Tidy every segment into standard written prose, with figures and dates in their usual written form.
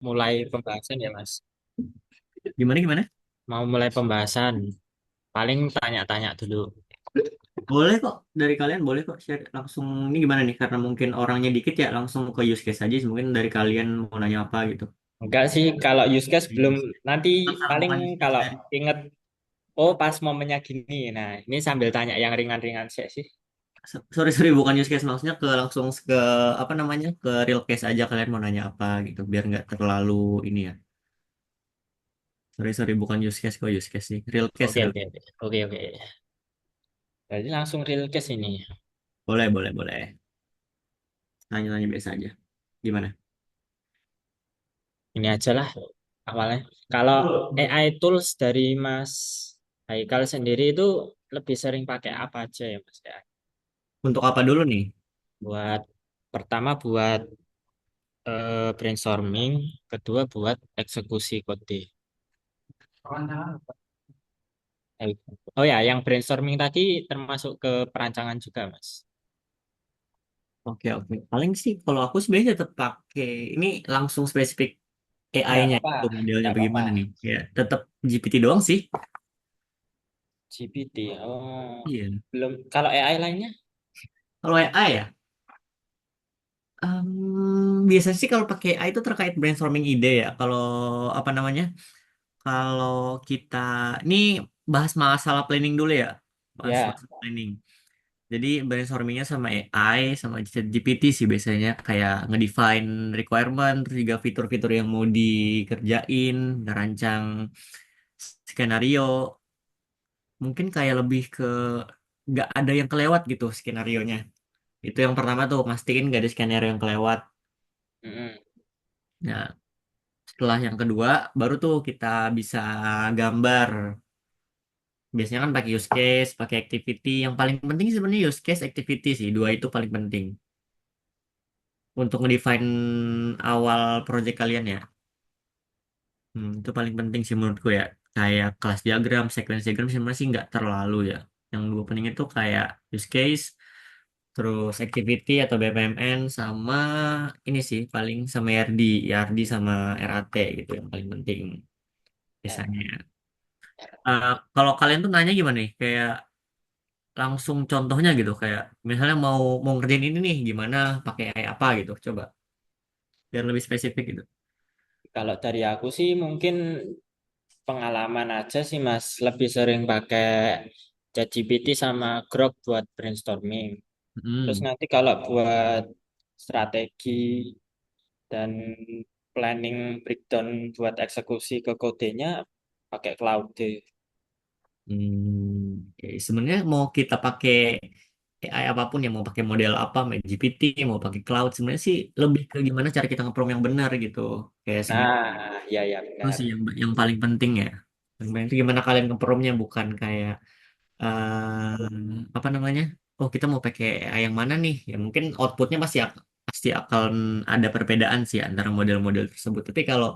mulai pembahasan ya, Mas. Gimana gimana? Mau mulai pembahasan, paling tanya-tanya dulu. Boleh kok, dari kalian boleh kok share langsung. Ini gimana nih? Karena mungkin orangnya dikit ya, langsung ke use case aja. Mungkin dari kalian mau nanya apa gitu. Enggak sih, kalau use case belum, nanti paling Bukan use case kalau dari. inget, oh pas momennya gini. Nah, ini sambil tanya yang ringan-ringan sih. Sorry sorry, bukan use case, maksudnya ke langsung ke apa namanya, ke real case aja, kalian mau nanya apa gitu, biar nggak terlalu ini ya. Sorry sorry, bukan use case kok, use case sih, real case, Oke, real. oke, oke. Oke, oke. Jadi langsung real case ini. Boleh boleh boleh, nanya-nanya biasa aja. Gimana? Ini aja lah awalnya. Kalau AI tools dari Mas Haikal sendiri itu lebih sering pakai apa aja ya, Mas? Ya? Untuk apa dulu nih? Buat pertama buat brainstorming, kedua buat eksekusi kode. Eh, Oh ya, yang brainstorming tadi termasuk ke perancangan juga, Mas. Oke oke, paling sih kalau aku sebenarnya tetap pakai ini, langsung spesifik Nggak AI-nya apa-apa, itu modelnya nggak apa-apa. bagaimana nih, ya tetap GPT doang sih. GPT. Oh, Iya. belum. Kalau AI lainnya? Kalau AI ya, biasanya sih kalau pakai AI itu terkait brainstorming ide ya. Kalau apa namanya, kalau kita ini bahas masalah planning dulu ya, bahas Ya. masalah planning. Jadi brainstormingnya sama AI sama GPT sih biasanya, kayak ngedefine requirement, terus juga fitur-fitur yang mau dikerjain, ngerancang skenario. Mungkin kayak lebih ke nggak ada yang kelewat gitu skenario-nya. Itu yang pertama tuh, mastiin nggak ada skenario yang kelewat. Mm-mm. Nah, setelah yang kedua, baru tuh kita bisa gambar. Biasanya kan pakai use case, pakai activity. Yang paling penting sebenarnya use case, activity sih. Dua itu paling penting untuk ngedefine awal project kalian ya. Itu paling penting sih menurutku ya. Kayak kelas diagram, sequence diagram sebenarnya sih nggak terlalu ya. Yang dua penting itu kayak use case, terus activity atau BPMN, sama ini sih paling sama RD, RD sama RAT gitu yang paling penting biasanya. Kalau kalian tuh nanya gimana nih? Kayak langsung contohnya gitu, kayak misalnya mau mau ngerjain ini nih, gimana pakai AI apa gitu, coba biar lebih spesifik gitu. Kalau dari aku sih mungkin pengalaman aja sih Mas, lebih sering pakai ChatGPT sama Grok buat brainstorming. Terus Hmm. nanti kalau buat strategi dan planning breakdown buat eksekusi ke kodenya pakai Claude. Oke. Sebenarnya mau kita pakai AI apapun ya, mau pakai model apa, mau GPT, mau pakai cloud, sebenarnya sih lebih ke gimana cara kita nge yang benar gitu. Kayak sebenarnya Nah, ya ya itu benar. sih yang paling penting ya. Yang paling penting gimana kalian nge bukan kayak apa namanya? Oh, kita mau pakai AI yang mana nih? Ya mungkin outputnya pasti akan ada perbedaan sih antara model-model tersebut. Tapi kalau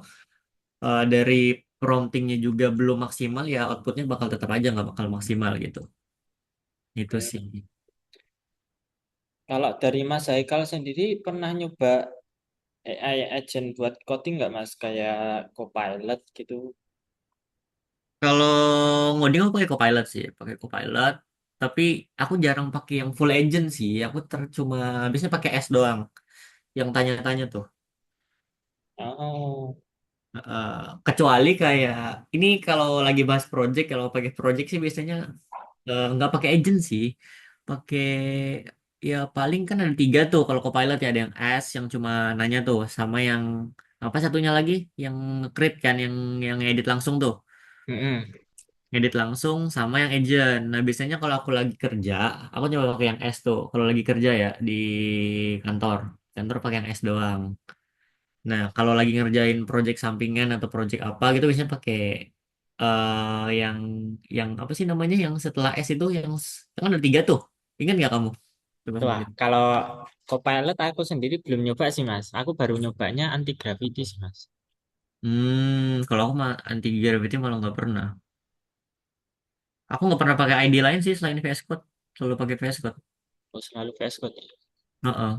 dari promptingnya juga belum maksimal, ya outputnya bakal tetap aja nggak bakal maksimal gitu. Itu Hmm. sih. Kalau dari Mas Haikal sendiri pernah nyoba AI agent buat coding nggak Mas? Kayak Copilot gitu. Kalau ngoding aku pakai Copilot sih, pakai Copilot. Tapi aku jarang pakai yang full agent sih. Aku cuma biasanya pakai S doang, yang tanya-tanya tuh. Oh, Eh, Kecuali kayak ini, kalau lagi bahas project, kalau pakai project sih biasanya nggak pakai agent sih. Pakai, ya paling kan ada tiga tuh kalau Copilot ya, ada yang S yang cuma nanya tuh, sama yang apa satunya lagi, yang create kan, yang edit langsung tuh, mm-mm. ngedit langsung, sama yang agent. Nah, biasanya kalau aku lagi kerja, aku coba pakai yang S tuh. Kalau lagi kerja ya di kantor, kantor pakai yang S doang. Nah, kalau lagi ngerjain project sampingan atau project apa gitu, biasanya pakai yang apa sih namanya, yang setelah S itu, kan ada tiga tuh. Ingat nggak kamu? Coba Wah, sebutin. kalau Copilot aku sendiri belum nyoba sih Mas. Aku baru nyobanya anti gravity sih Mas. Kalau aku mah anti gravity malah nggak pernah. Aku nggak pernah pakai ID lain sih selain VS Code. Selalu pakai VS Code. Oh, selalu VS Code ya. Heeh.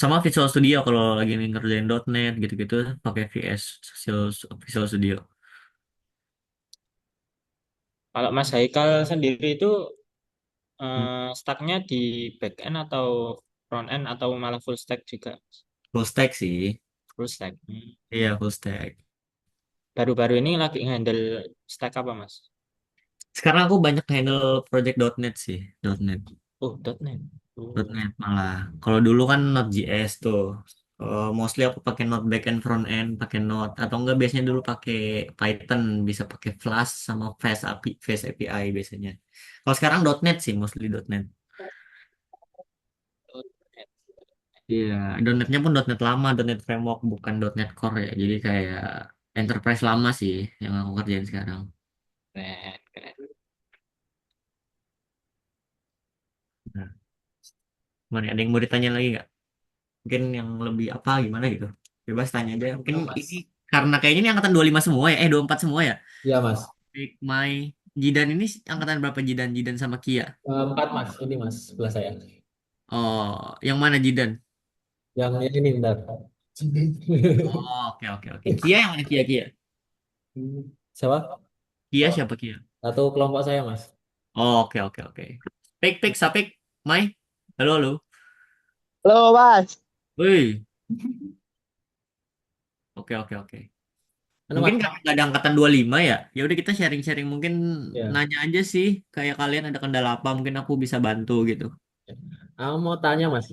Sama Visual Studio kalau lagi ngerjain .NET gitu-gitu pakai Visual Visual Studio. Kalau Mas Haikal sendiri itu Hmm, stacknya di back end atau front end atau malah full stack juga? Full stack sih. Full stack. Iya, full stack. Baru-baru ini lagi handle stack apa Mas? Sekarang aku banyak handle project .NET sih, .NET. Oh, .NET. Oh, .NET malah. Kalau dulu kan Node.js tuh. Mostly aku pakai Node backend front end, pakai Node atau enggak biasanya dulu pakai Python, bisa pakai Flash sama Fast API biasanya. Kalau sekarang .NET sih, mostly .NET. .NET. Iya, .NET-nya pun .NET lama, .NET Framework bukan .NET Core ya. Jadi kayak enterprise lama sih yang aku kerjain sekarang. Keren, keren. Nah, mana ada yang mau ditanya lagi nggak? Mungkin yang lebih apa gimana gitu. Bebas tanya aja. Mungkin Ya, ini Mas. karena kayaknya ini angkatan 25 semua ya. 24 semua ya. Iya, Mas. Big My Jidan ini angkatan berapa Jidan? Jidan sama Kia. Empat, Mas. Ini, Mas, sebelah saya. Oh, yang mana Jidan? Yang ini, bentar. Oh, oke oke oke. Kia yang mana Kia Kia? Siapa? Kia siapa Kia? Satu kelompok saya, Mas. Oh, oke oke oke. Pik pik sapik. Mai. Halo halo. Halo Mas, Wih. Oke oke oke. Anu, Mungkin Mas. karena nggak ada angkatan 25 ya. Ya udah kita sharing-sharing mungkin Ya. nanya aja sih kayak kalian ada kendala apa mungkin aku bisa bantu gitu. Aku mau tanya, Mas.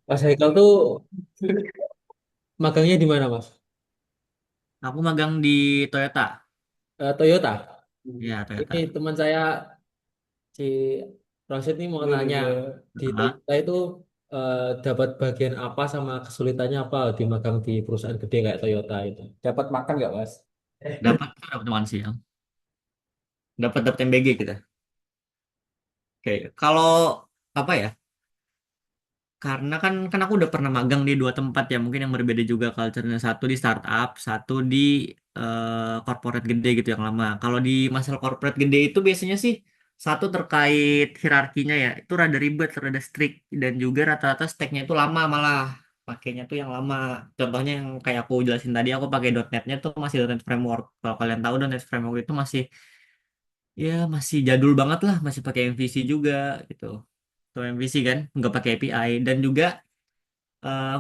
Mas Haikal tuh magangnya di mana, Mas? Aku magang di Toyota. Toyota. Ya, Ini Toyota. teman saya, si Rosid nih mau nanya, di Hah? Toyota itu eh, dapat bagian apa sama kesulitannya apa di magang di perusahaan gede kayak Toyota itu? Dapat makan nggak, Mas? Dapat teman siang. Dapat dapat MBG kita. Oke, kalau apa ya? Karena kan aku udah pernah magang di dua tempat ya, mungkin yang berbeda juga culture-nya. Satu di startup, satu di corporate gede gitu yang lama. Kalau di masalah corporate gede itu biasanya sih satu terkait hierarkinya ya, itu rada ribet, rada strict dan juga rata-rata stacknya itu lama malah pakainya tuh yang lama. Contohnya yang kayak aku jelasin tadi, aku pakai .NET-nya tuh masih .NET Framework. Kalau kalian tahu .NET Framework itu masih ya masih jadul banget lah, masih pakai MVC juga gitu. Tuh MVC kan, nggak pakai API dan juga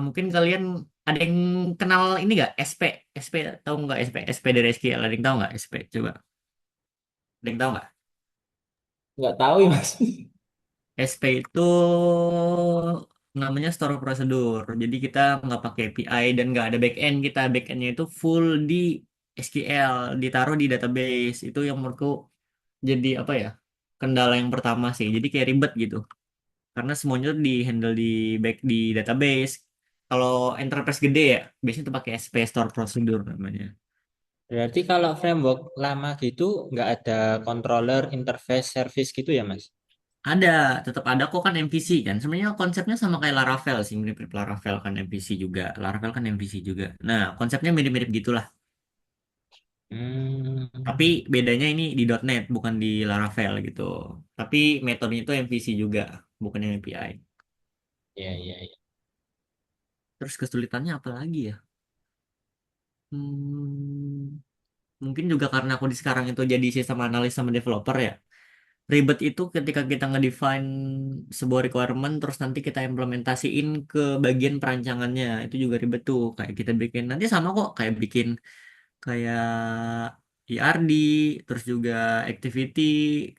mungkin kalian ada yang kenal ini nggak SP SP tahu nggak SP dari SQL ada yang tahu nggak SP coba ada yang tahu nggak Nggak tahu ya, Mas. SP itu namanya store prosedur jadi kita nggak pakai API dan nggak ada backend kita backendnya itu full di SQL ditaruh di database itu yang menurutku jadi apa ya kendala yang pertama sih jadi kayak ribet gitu karena semuanya tuh di handle di back di database. Kalau enterprise gede ya, biasanya tuh pakai SP Store Procedure namanya. Berarti kalau framework lama gitu nggak ada controller interface service gitu ya Mas? Ada, tetap ada kok kan MVC kan. Sebenarnya konsepnya sama kayak Laravel sih, mirip-mirip Laravel kan MVC juga. Laravel kan MVC juga. Nah, konsepnya mirip-mirip gitulah. Tapi Hmm, bedanya ini di .NET bukan di Laravel gitu. Tapi metodenya itu MVC juga, bukan MPI. ya ya ya. Terus kesulitannya apa lagi ya? Mungkin juga karena aku di sekarang itu jadi sistem analis sama developer ya. Ribet itu ketika kita ngedefine sebuah requirement terus nanti kita implementasiin ke bagian perancangannya. Itu juga ribet tuh. Kayak kita bikin nanti sama kok kayak bikin kayak ERD terus juga activity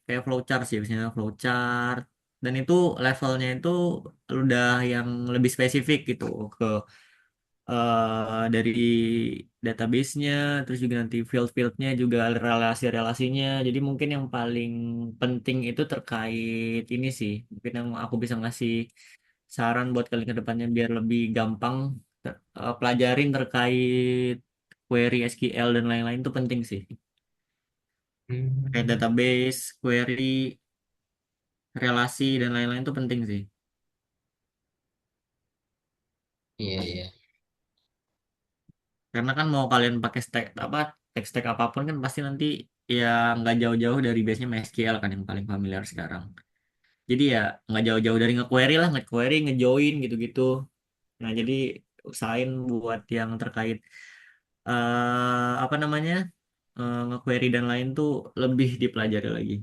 kayak flowchart sih biasanya flowchart dan itu levelnya itu udah yang lebih spesifik gitu ke dari database-nya, terus juga nanti field-fieldnya juga relasi-relasinya. Jadi mungkin yang paling penting itu terkait ini sih. Mungkin yang aku bisa ngasih saran buat kalian ke depannya biar lebih gampang pelajarin terkait query SQL dan lain-lain itu penting sih. Kayak Hmm, database, query, relasi dan lain-lain itu penting sih. iya iya. Karena kan mau kalian pakai stack apa tech stack apapun kan pasti nanti ya nggak jauh-jauh dari base-nya MySQL kan yang paling familiar sekarang. Jadi ya nggak jauh-jauh dari nge-query lah, nge-query, nge-join gitu-gitu. Nah, jadi usahain buat yang terkait apa namanya nge-query dan lain tuh lebih dipelajari lagi.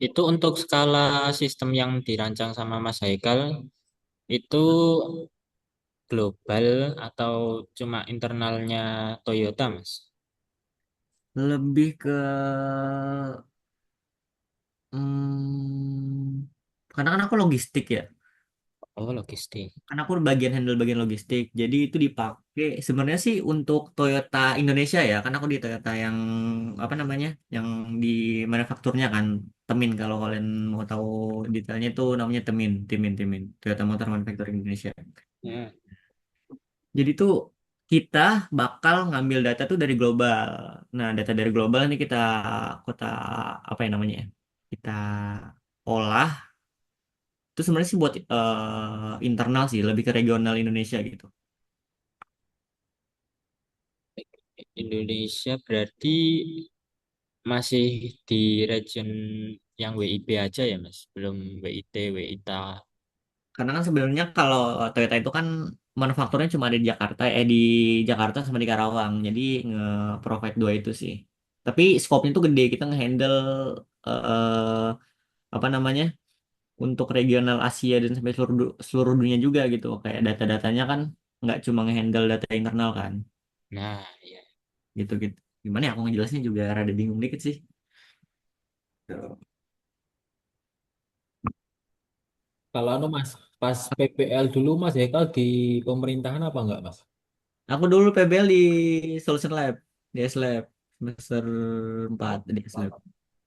Itu untuk skala sistem yang dirancang sama Mas Haikal itu global atau cuma internalnya Toyota, Mas? Lebih ke karena kan aku logistik ya. Oh, logistik. Karena aku bagian handle bagian logistik. Jadi itu dipakai sebenarnya sih untuk Toyota Indonesia ya. Karena aku di Toyota yang apa namanya? Yang di manufakturnya kan Temin kalau kalian mau tahu detailnya itu namanya Temin. Toyota Motor Manufacturing Indonesia. Ya. Jadi tuh kita bakal ngambil data tuh dari global. Nah, data dari global ini kita apa ya namanya ya? Kita olah itu sebenarnya sih buat internal sih, lebih ke regional Indonesia gitu. Indonesia berarti masih di region yang WIB aja ya, Mas? Belum WIT, WITA. Karena kan sebenarnya kalau Toyota itu kan manufakturnya cuma ada di Jakarta sama di Karawang. Jadi nge-provide dua itu sih. Tapi scope-nya tuh gede, kita nge-handle eh, apa namanya? Untuk regional Asia dan sampai seluruh dunia juga gitu. Kayak data-datanya kan nggak cuma nge-handle data internal kan. Nah, ya. Gitu-gitu. Gimana ya aku ngejelasinnya juga rada bingung dikit sih. Kalau anu Mas, pas PPL dulu Mas Haikal di pemerintahan apa enggak Mas? Aku dulu PBL di Solution Lab, di S-Lab, semester 4 di S-Lab.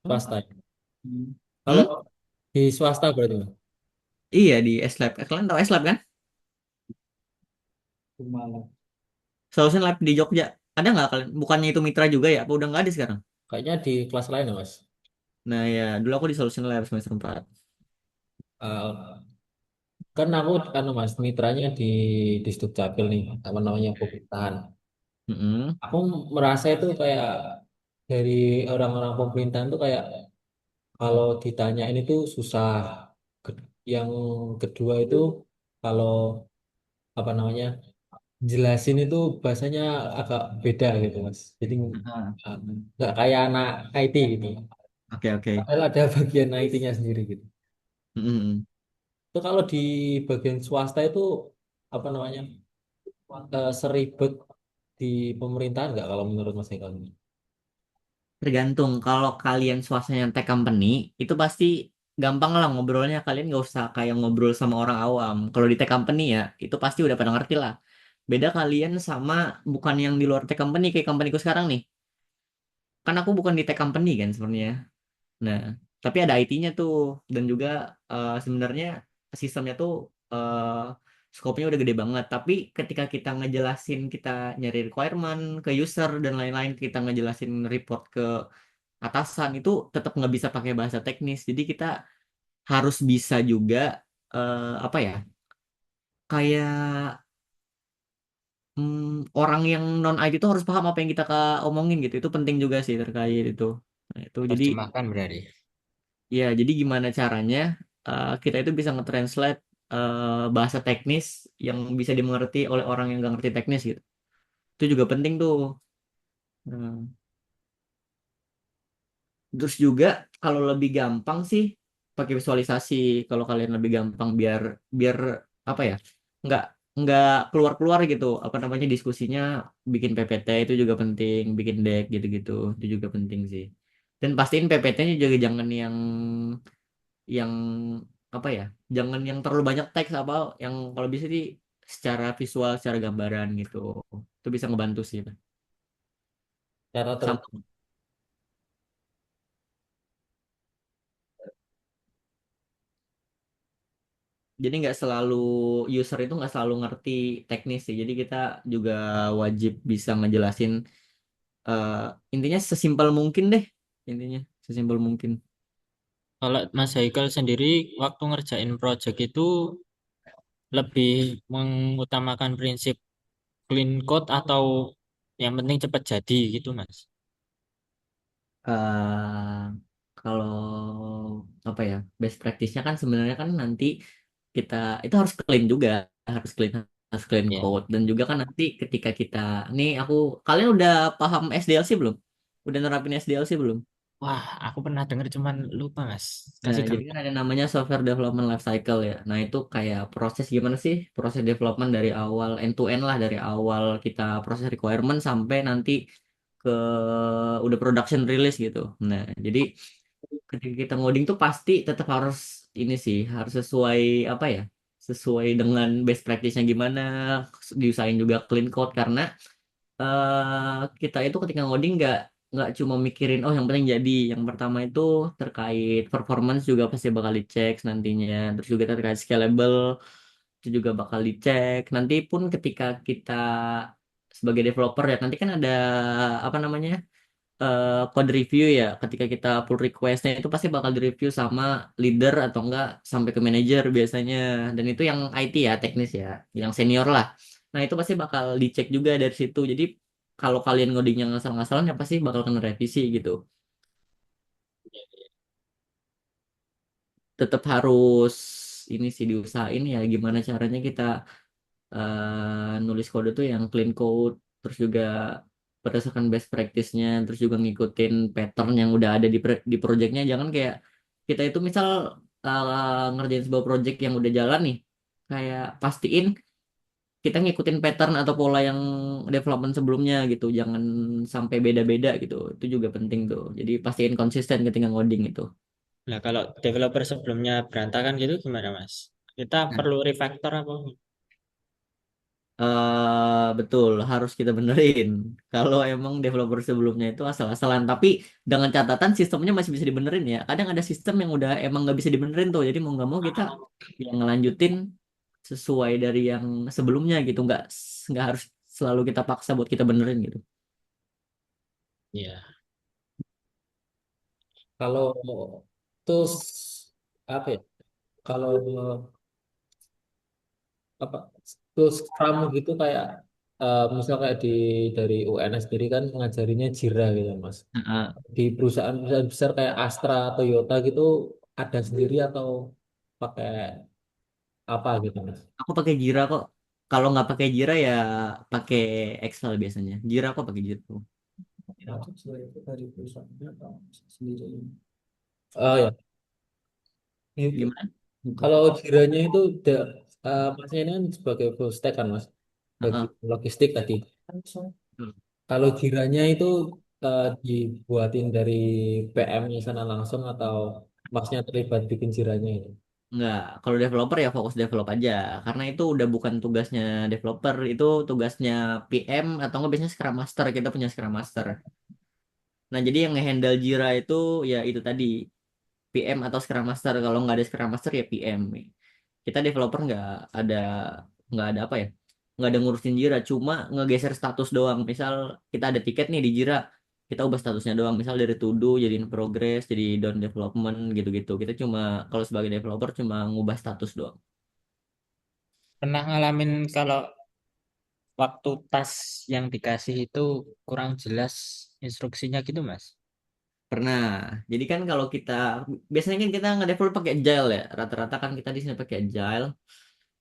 Swasta. Kalau Hmm? di swasta berarti Mas? Iya di S-Lab. Kalian tahu S-Lab kan? Solution Lab di Jogja. Ada nggak kalian? Bukannya itu mitra juga ya? Apa udah nggak ada sekarang? Kayaknya di kelas lain ya Mas. Nah ya, dulu aku di Solution Lab semester 4. Eh, kan aku kan Mas mitranya di Dukcapil nih, apa namanya pemerintahan. Mm-mm. Aku merasa itu kayak dari orang-orang pemerintahan tuh kayak kalau ditanyain itu susah. Yang kedua itu kalau apa namanya jelasin itu bahasanya agak beda gitu Mas. Jadi Ah, nggak kayak anak IT gitu. oke oke. Padahal ada bagian IT-nya sendiri gitu. Mm-mm. Itu kalau di bagian swasta itu apa namanya seribet di pemerintahan nggak kalau menurut Mas Eka? Tergantung. Kalau kalian swastanya tech company, itu pasti gampang lah ngobrolnya. Kalian nggak usah kayak ngobrol sama orang awam. Kalau di tech company ya, itu pasti udah pada ngerti lah. Beda kalian sama bukan yang di luar tech company kayak companyku sekarang nih. Kan aku bukan di tech company kan sebenarnya. Nah, tapi ada IT-nya tuh dan juga sebenarnya sistemnya tuh eh scope-nya udah gede banget. Tapi ketika kita ngejelasin kita nyari requirement ke user dan lain-lain, kita ngejelasin report ke atasan itu tetap nggak bisa pakai bahasa teknis. Jadi kita harus bisa juga apa ya? Kayak orang yang non IT itu harus paham apa yang kita omongin gitu. Itu penting juga sih terkait itu. Nah, itu jadi Terjemahkan berarti. ya, jadi gimana caranya kita itu bisa nge-translate bahasa teknis yang bisa dimengerti oleh orang yang nggak ngerti teknis gitu. Itu juga penting tuh. Hmm. Terus juga kalau lebih gampang sih pakai visualisasi. Kalau kalian lebih gampang biar biar apa ya? Nggak nggak keluar-keluar gitu. Apa namanya diskusinya bikin PPT itu juga penting, bikin deck gitu-gitu. Itu juga penting sih. Dan pastiin PPT-nya juga jangan yang apa ya jangan yang terlalu banyak teks apa yang kalau bisa sih secara visual secara gambaran gitu itu bisa ngebantu sih Cara ter sama jadi nggak selalu user itu nggak selalu ngerti teknis sih jadi kita juga wajib bisa ngejelasin eh, intinya sesimpel mungkin deh intinya sesimpel mungkin. Kalau Mas Haikal sendiri waktu ngerjain project itu lebih mengutamakan prinsip clean code atau yang penting cepat jadi gitu, Mas? Eh, kalau apa ya, best practice-nya kan sebenarnya kan nanti kita itu harus clean juga, harus clean harus clean Ya. code, dan juga kan nanti ketika kita nih aku kalian udah paham SDLC belum? Udah nerapin SDLC belum? Wah, aku pernah dengar cuman lupa Mas. Nah, Kasih jadi kan gambar. ada namanya software development life cycle ya. Nah, itu kayak proses gimana sih? Proses development dari awal end to end lah, dari awal kita proses requirement sampai nanti ke udah production release gitu. Nah, jadi ketika kita ngoding tuh pasti tetap harus ini sih, harus sesuai apa ya? Sesuai dengan best practice-nya gimana, diusahain juga clean code karena kita itu ketika ngoding nggak cuma mikirin oh yang penting jadi. Yang pertama itu terkait performance juga pasti bakal dicek nantinya, terus juga terkait scalable itu juga bakal dicek nanti pun ketika kita sebagai developer ya, nanti kan ada apa namanya, code review ya. Ketika kita pull requestnya itu pasti bakal direview sama leader atau enggak sampai ke manager biasanya, dan itu yang IT ya, teknis ya, yang senior lah. Nah, itu pasti bakal dicek juga dari situ. Jadi kalau kalian ngoding yang ngasal-ngasalan ya pasti bakal kena revisi gitu. Tetap harus ini sih diusahain ya, gimana caranya kita nulis kode tuh yang clean code, terus juga berdasarkan best practice-nya, terus juga ngikutin pattern yang udah ada di projectnya. Jangan kayak kita itu misal ngerjain sebuah project yang udah jalan nih, kayak pastiin kita ngikutin pattern atau pola yang development sebelumnya gitu. Jangan sampai beda-beda gitu. Itu juga penting tuh. Jadi pastiin konsisten ketika ngoding itu. Nah, kalau developer sebelumnya berantakan gitu gimana Mas? Kita perlu refactor apa? Betul, harus kita benerin. Kalau emang developer sebelumnya itu asal-asalan, tapi dengan catatan sistemnya masih bisa dibenerin ya. Kadang ada sistem yang udah emang nggak bisa dibenerin tuh, jadi mau nggak mau kita yang ngelanjutin sesuai dari yang sebelumnya gitu. Nggak harus selalu kita paksa buat kita benerin gitu. Iya. Kalau terus apa ya? Kalau apa terus kamu gitu kayak misal kayak dari UNS sendiri kan ngajarinya Jira gitu Mas. Heeh. Di perusahaan-perusahaan besar kayak Astra, Toyota gitu ada sendiri atau pakai apa gitu Mas? Aku pakai Jira kok. Kalau nggak pakai Jira ya pakai Excel biasanya. Jira kok pakai Jira. Dari perusahaannya atau sendiri? Oh ya, itu. Gimana? Kalau Jiranya itu Masnya ini kan sebagai full stack kan Mas, bagi Heeh. logistik tadi. Kalau Jiranya itu dibuatin dari PM-nya sana langsung atau Masnya terlibat bikin Jiranya itu? Enggak, kalau developer ya fokus develop aja. Karena itu udah bukan tugasnya developer, itu tugasnya PM atau nggak biasanya Scrum Master. Kita punya Scrum Master. Nah, jadi yang ngehandle Jira itu ya itu tadi PM atau Scrum Master. Kalau nggak ada Scrum Master ya PM. Kita developer ada nggak ada apa ya? Nggak ada ngurusin Jira, cuma ngegeser status doang. Misal kita ada tiket nih di Jira, kita ubah statusnya doang. Misal dari to do jadi in progress, jadi down development gitu-gitu. Kita cuma kalau sebagai developer cuma ngubah status doang. Pernah ngalamin kalau waktu tas yang dikasih itu kurang jelas instruksinya gitu Mas? Pernah. Jadi kan kalau kita biasanya kan kita nge-develop pakai Agile ya. Rata-rata kan kita di sini pakai Agile.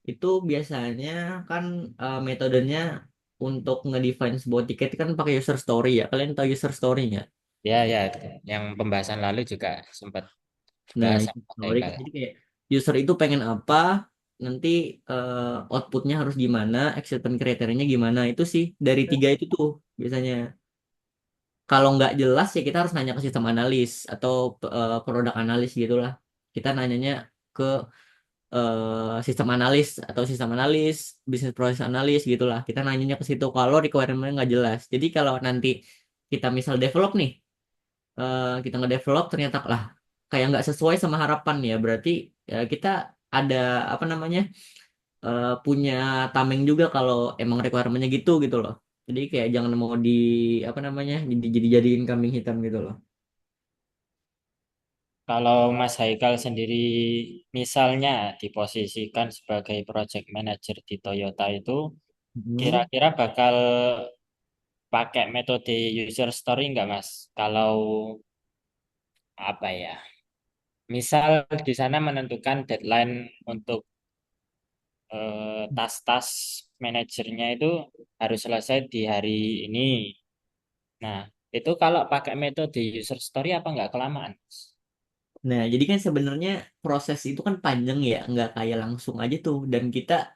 Itu biasanya kan metodenya untuk nge-define sebuah tiket kan pakai user story ya. Kalian tahu user story nggak? Ya, ya, yang pembahasan lalu juga sempat Nah, bahas user sama story Haikal. kan jadi kayak user itu pengen apa, nanti outputnya harus gimana, acceptance kriterianya gimana. Itu sih dari tiga itu tuh biasanya. Kalau nggak jelas ya kita harus nanya ke sistem analis atau produk analis gitulah. Kita nanyanya ke sistem analis atau sistem analis, bisnis proses analis gitulah. Kita nanyanya ke situ kalau requirement nggak jelas. Jadi kalau nanti kita misal develop nih, kita nge-develop ternyata lah kayak nggak sesuai sama harapan ya, berarti ya kita ada apa namanya, punya tameng juga kalau emang requirementnya gitu gitu loh. Jadi kayak jangan mau di apa namanya jadiin kambing hitam gitu loh. Kalau Mas Haikal sendiri misalnya diposisikan sebagai project manager di Toyota itu, Hmm. kira-kira bakal pakai metode user story nggak Mas? Kalau apa ya? Misal di sana menentukan deadline untuk tas-tas manajernya itu harus selesai di hari ini. Nah, itu kalau pakai metode user story apa nggak kelamaan? Nah, jadi kan sebenarnya proses itu kan panjang ya, nggak kayak langsung aja tuh. Dan kita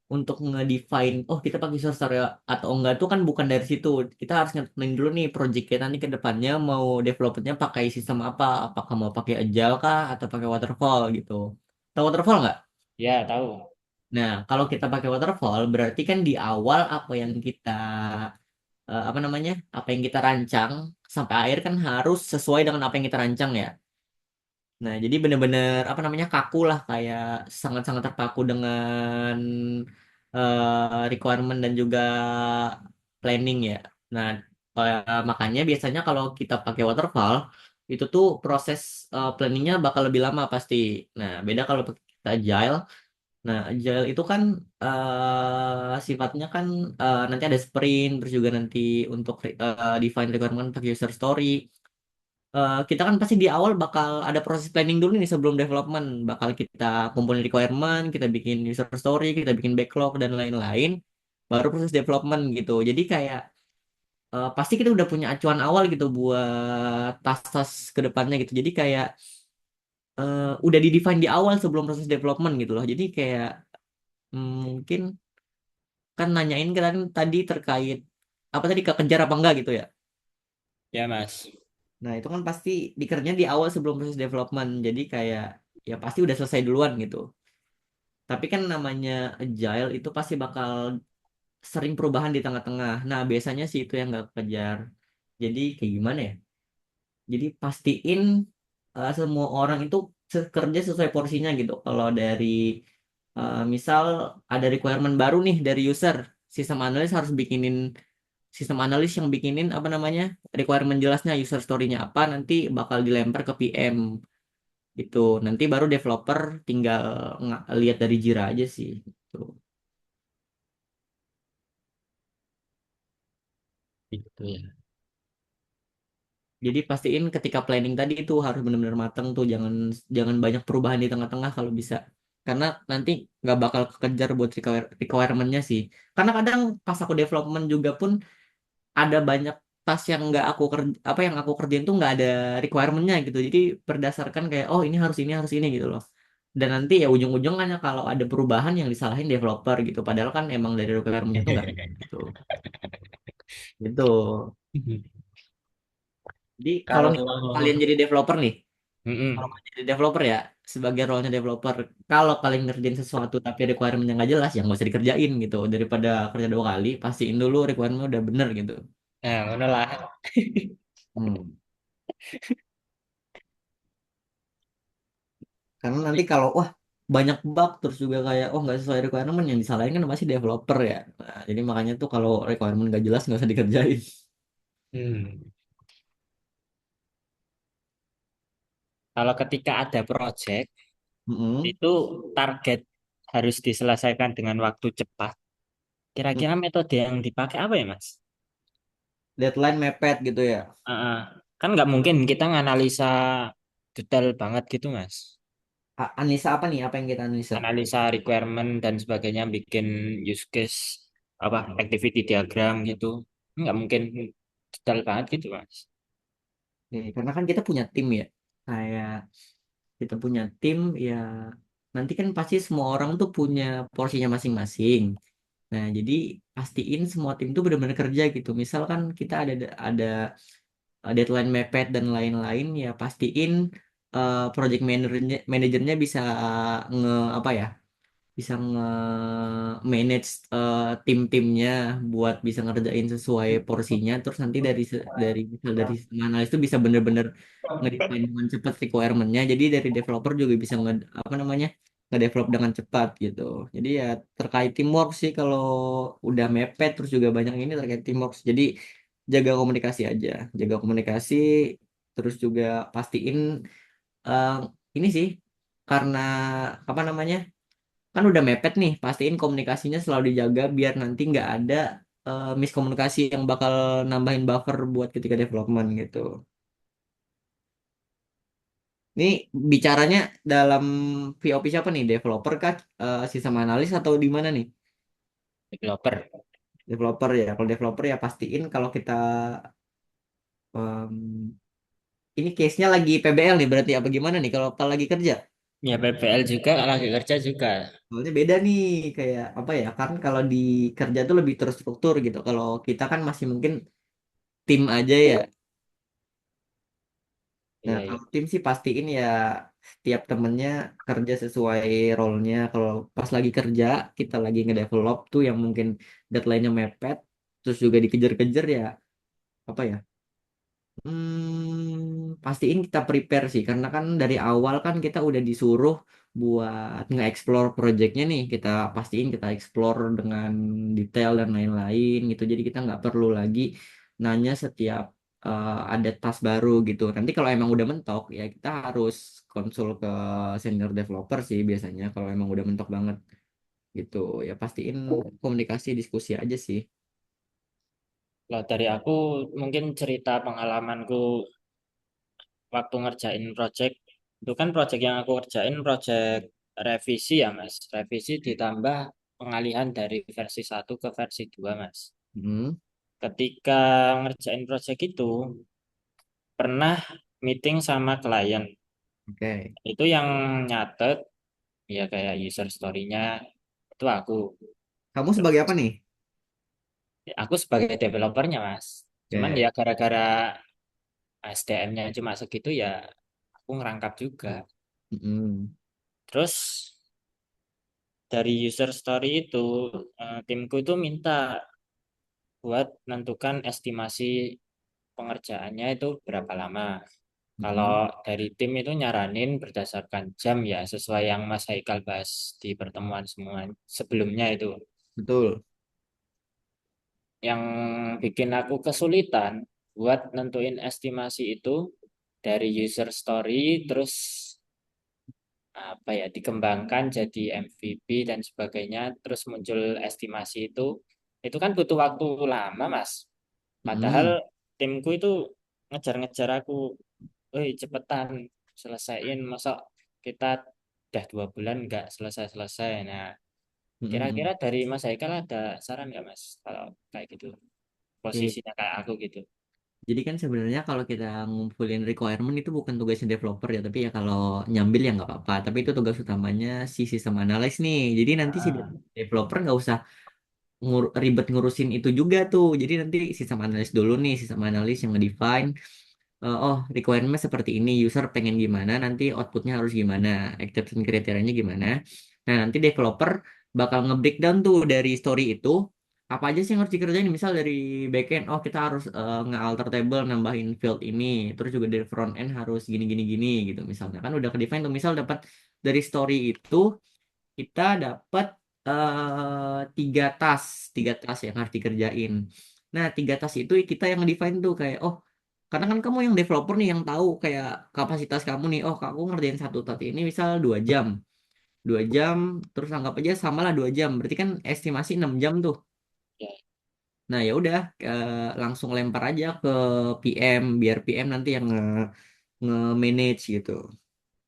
untuk nge-define, oh kita pakai user story atau enggak tuh kan bukan dari situ. Kita harus ngetentuin dulu nih project kita nanti ke depannya mau developernya pakai sistem apa. Apakah mau pakai Agile kah atau pakai waterfall gitu. Tahu waterfall nggak? Ya, tahu. Nah, kalau kita pakai waterfall berarti kan di awal apa yang kita apa namanya? Apa yang kita rancang sampai akhir kan harus sesuai dengan apa yang kita rancang ya. Nah, jadi bener-bener apa namanya kaku lah kayak sangat-sangat terpaku dengan requirement dan juga planning ya. Nah, makanya biasanya kalau kita pakai waterfall itu tuh proses planningnya bakal lebih lama pasti. Nah, beda kalau kita agile. Nah, agile itu kan sifatnya kan nanti ada sprint, terus juga nanti untuk define requirement pakai user story. Kita kan pasti di awal bakal ada proses planning dulu nih sebelum development. Bakal kita kumpulin requirement, kita bikin user story, kita bikin backlog dan lain-lain. Baru proses development gitu. Jadi kayak pasti kita udah punya acuan awal gitu buat tas-tas ke depannya gitu. Jadi kayak udah di-define di awal sebelum proses development gitu loh. Jadi kayak mungkin kan nanyain kan tadi terkait apa tadi kekejar apa enggak gitu ya. Ya, Mas. Nah, itu kan pasti dikerjain di awal sebelum proses development. Jadi kayak ya pasti udah selesai duluan gitu. Tapi kan namanya agile itu pasti bakal sering perubahan di tengah-tengah. Nah, biasanya sih itu yang nggak kejar. Jadi kayak gimana ya? Jadi pastiin semua orang itu kerja sesuai porsinya gitu. Kalau dari misal ada requirement baru nih dari user, sistem analis harus bikinin sistem analis yang bikinin apa namanya requirement jelasnya user story-nya apa nanti bakal dilempar ke PM gitu. Nanti baru developer tinggal lihat dari Jira aja sih. Gitu. Gitu ya. Jadi pastiin ketika planning tadi itu harus benar-benar matang tuh, jangan jangan banyak perubahan di tengah-tengah kalau bisa. Karena nanti nggak bakal kekejar buat requirement-nya sih. Karena kadang pas aku development juga pun ada banyak tas yang nggak aku apa yang aku kerjain tuh nggak ada requirement-nya gitu. Jadi berdasarkan kayak oh ini harus ini gitu loh. Dan nanti ya ujung-ujungnya kalau ada perubahan yang disalahin developer gitu. Padahal kan emang dari requirement-nya tuh nggak gitu. Gitu. Jadi kalau Kalau kalian jadi developer nih, kalau Mm-mm. kalian jadi developer ya, sebagai role-nya developer, kalau kalian ngerjain sesuatu tapi requirement-nya nggak jelas, ya nggak usah dikerjain gitu. Daripada kerja dua kali, pastiin dulu requirement udah bener gitu. Nah, ngono lah. Hmm. Karena nanti kalau wah banyak bug terus juga kayak oh nggak sesuai requirement yang disalahin kan pasti developer ya. Nah, jadi makanya tuh kalau requirement nggak jelas nggak usah dikerjain. Hmm. Kalau ketika ada project Mm-mm. itu target harus diselesaikan dengan waktu cepat. Kira-kira metode yang dipakai apa ya, Mas? Deadline mepet gitu ya. Ah, kan nggak mungkin kita nganalisa detail banget gitu, Mas. Analisa apa nih? Apa yang kita analisa? Analisa requirement dan sebagainya, bikin use case apa activity diagram gitu. Nggak mungkin detail banget gitu, Mas. Karena kan kita punya tim ya. Kayak kita punya tim ya nanti kan pasti semua orang tuh punya porsinya masing-masing. Nah, jadi pastiin semua tim tuh benar-benar kerja gitu. Misalkan kita ada deadline mepet dan lain-lain ya pastiin project manajernya bisa nge apa ya? Bisa nge-manage tim-timnya buat bisa ngerjain sesuai porsinya terus nanti dari misal dari sistem analis itu bisa bener-bener ngedefine dengan cepat requirement-nya jadi dari developer juga bisa apa namanya ngedevelop dengan cepat gitu jadi ya terkait teamwork sih kalau udah mepet terus juga banyak ini terkait teamwork jadi jaga komunikasi aja jaga komunikasi terus juga pastiin eh, ini sih karena apa namanya kan udah mepet nih pastiin komunikasinya selalu dijaga biar nanti nggak ada miskomunikasi yang bakal nambahin buffer buat ketika development gitu Ini bicaranya dalam VOP siapa nih? Developer kah? Sistem analis atau di mana nih? developer. Developer ya. Kalau developer ya pastiin kalau kita em, ini case-nya lagi PBL nih berarti apa gimana nih kalau kita lagi kerja? Ya PPL juga, lagi kerja juga. Soalnya beda nih kayak apa ya? Kan kalau di kerja tuh lebih terstruktur gitu. Kalau kita kan masih mungkin tim aja ya. Nah, Iya, iya. kalau tim sih pastiin ya setiap temennya kerja sesuai role-nya. Kalau pas lagi kerja, kita lagi ngedevelop tuh yang mungkin deadline-nya mepet, terus juga dikejar-kejar ya, apa ya? Pastiin kita prepare sih, karena kan dari awal kan kita udah disuruh buat nge-explore projectnya nih. Kita pastiin kita explore dengan detail dan lain-lain gitu. Jadi kita nggak perlu lagi nanya setiap ada task baru gitu. Nanti kalau emang udah mentok ya kita harus konsul ke senior developer sih biasanya kalau emang udah mentok banget gitu. Ya pastiin komunikasi diskusi aja sih. Kalau dari aku mungkin cerita pengalamanku waktu ngerjain project. Itu kan project yang aku kerjain project revisi ya Mas. Revisi ditambah pengalihan dari versi 1 ke versi 2 Mas. Hmm, Ketika ngerjain project itu pernah meeting sama klien. oke. Itu yang nyatet ya kayak user story-nya itu aku. Kamu sebagai apa Terus nih? aku sebagai developernya Mas. Cuman ya Oke. gara-gara SDM-nya cuma segitu ya aku ngerangkap juga. Mm-mm. Terus dari user story itu timku itu minta buat menentukan estimasi pengerjaannya itu berapa lama. Kalau Mm-mm. dari tim itu nyaranin berdasarkan jam ya sesuai yang Mas Haikal bahas di pertemuan semua sebelumnya itu. Betul. Yang bikin aku kesulitan buat nentuin estimasi itu dari user story terus apa ya dikembangkan jadi MVP dan sebagainya terus muncul estimasi itu kan butuh waktu lama Mas. Padahal Mm-mm. timku itu ngejar-ngejar aku, woi cepetan selesaiin, masa kita udah 2 bulan nggak selesai-selesai. Nah, kira-kira Mm-mm. dari Mas Haikal ada saran nggak Mas kalau kayak gitu, Oke. posisinya kayak aku gitu? Jadi kan sebenarnya kalau kita ngumpulin requirement itu bukan tugasnya developer ya, tapi ya kalau nyambil ya nggak apa-apa. Tapi itu tugas utamanya si sistem analis nih. Jadi nanti si Ah, developer nggak usah ribet ngurusin itu juga tuh. Jadi nanti sistem analis dulu nih, sistem analis yang nge-define. Oh, requirement seperti ini, user pengen gimana, nanti outputnya harus gimana, acceptance kriterianya gimana. Nah, nanti developer bakal nge-breakdown tuh dari story itu, apa aja sih yang harus dikerjain. Misal dari backend, oh kita harus nge-alter table, nambahin field ini, terus juga dari front end harus gini gini gini gitu. Misalnya kan udah ke-define tuh, misal dapat dari story itu kita dapat tiga tas yang harus dikerjain. Nah, tiga tas itu kita yang define tuh kayak, oh, karena kan kamu yang developer nih yang tahu kayak kapasitas kamu nih, oh, aku ngerjain satu tas ini misal 2 jam, 2 jam, terus anggap aja samalah 2 jam, berarti kan estimasi 6 jam tuh. ya. Nah, ya udah langsung lempar aja ke PM, biar PM nanti yang nge-manage gitu.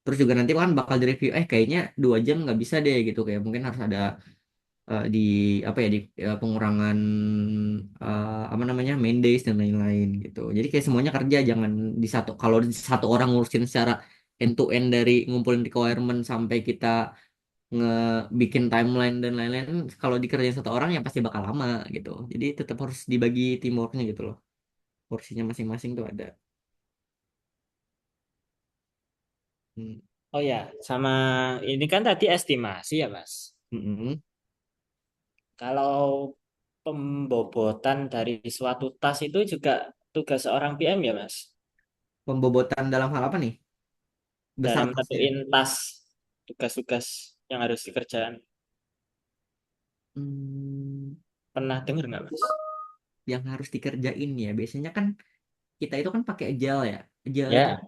Terus juga nanti kan bakal direview, kayaknya 2 jam nggak bisa deh gitu, kayak mungkin harus ada di apa ya di pengurangan apa namanya main days dan lain-lain gitu. Jadi kayak semuanya kerja jangan di satu kalau di satu orang ngurusin secara end to end dari ngumpulin requirement sampai kita ngebikin timeline dan lain-lain kalau dikerjain satu orang ya pasti bakal lama gitu. Jadi tetap harus dibagi teamworknya gitu loh. Porsinya masing-masing tuh ada. Hmm. Oh ya, sama ini kan tadi estimasi ya Mas. Mm-mm. Kalau pembobotan dari suatu tas itu juga tugas seorang PM ya Mas, Pembobotan dalam hal apa nih? Besar dalam tasnya. tentuin tas tugas-tugas yang harus dikerjakan. Hmm, Pernah dengar nggak Mas? yang harus dikerjain ya biasanya kan kita itu kan pakai Agile ya. Agile itu Ya,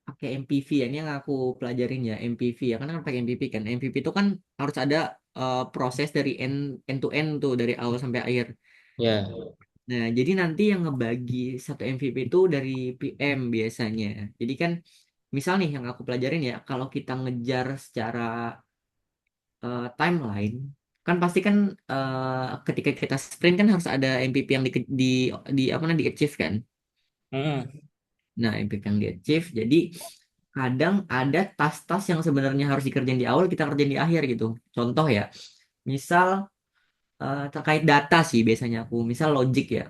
pakai MPV ya. Ini yang aku pelajarin ya MPV ya. Karena kan pakai MPV kan. MPV itu kan harus ada proses dari end to end tuh dari awal sampai akhir. ya. Nah, jadi nanti yang ngebagi satu MVP itu dari PM biasanya. Jadi kan misal nih yang aku pelajarin ya, kalau kita ngejar secara timeline, kan pasti kan ketika kita sprint kan harus ada MVP yang di apa namanya di achieve kan. Mm-mm. Nah, MVP yang di achieve, jadi kadang ada tas-tas yang sebenarnya harus dikerjain di awal kita kerjain di akhir gitu. Contoh ya, misal terkait data sih biasanya aku, misal logic ya.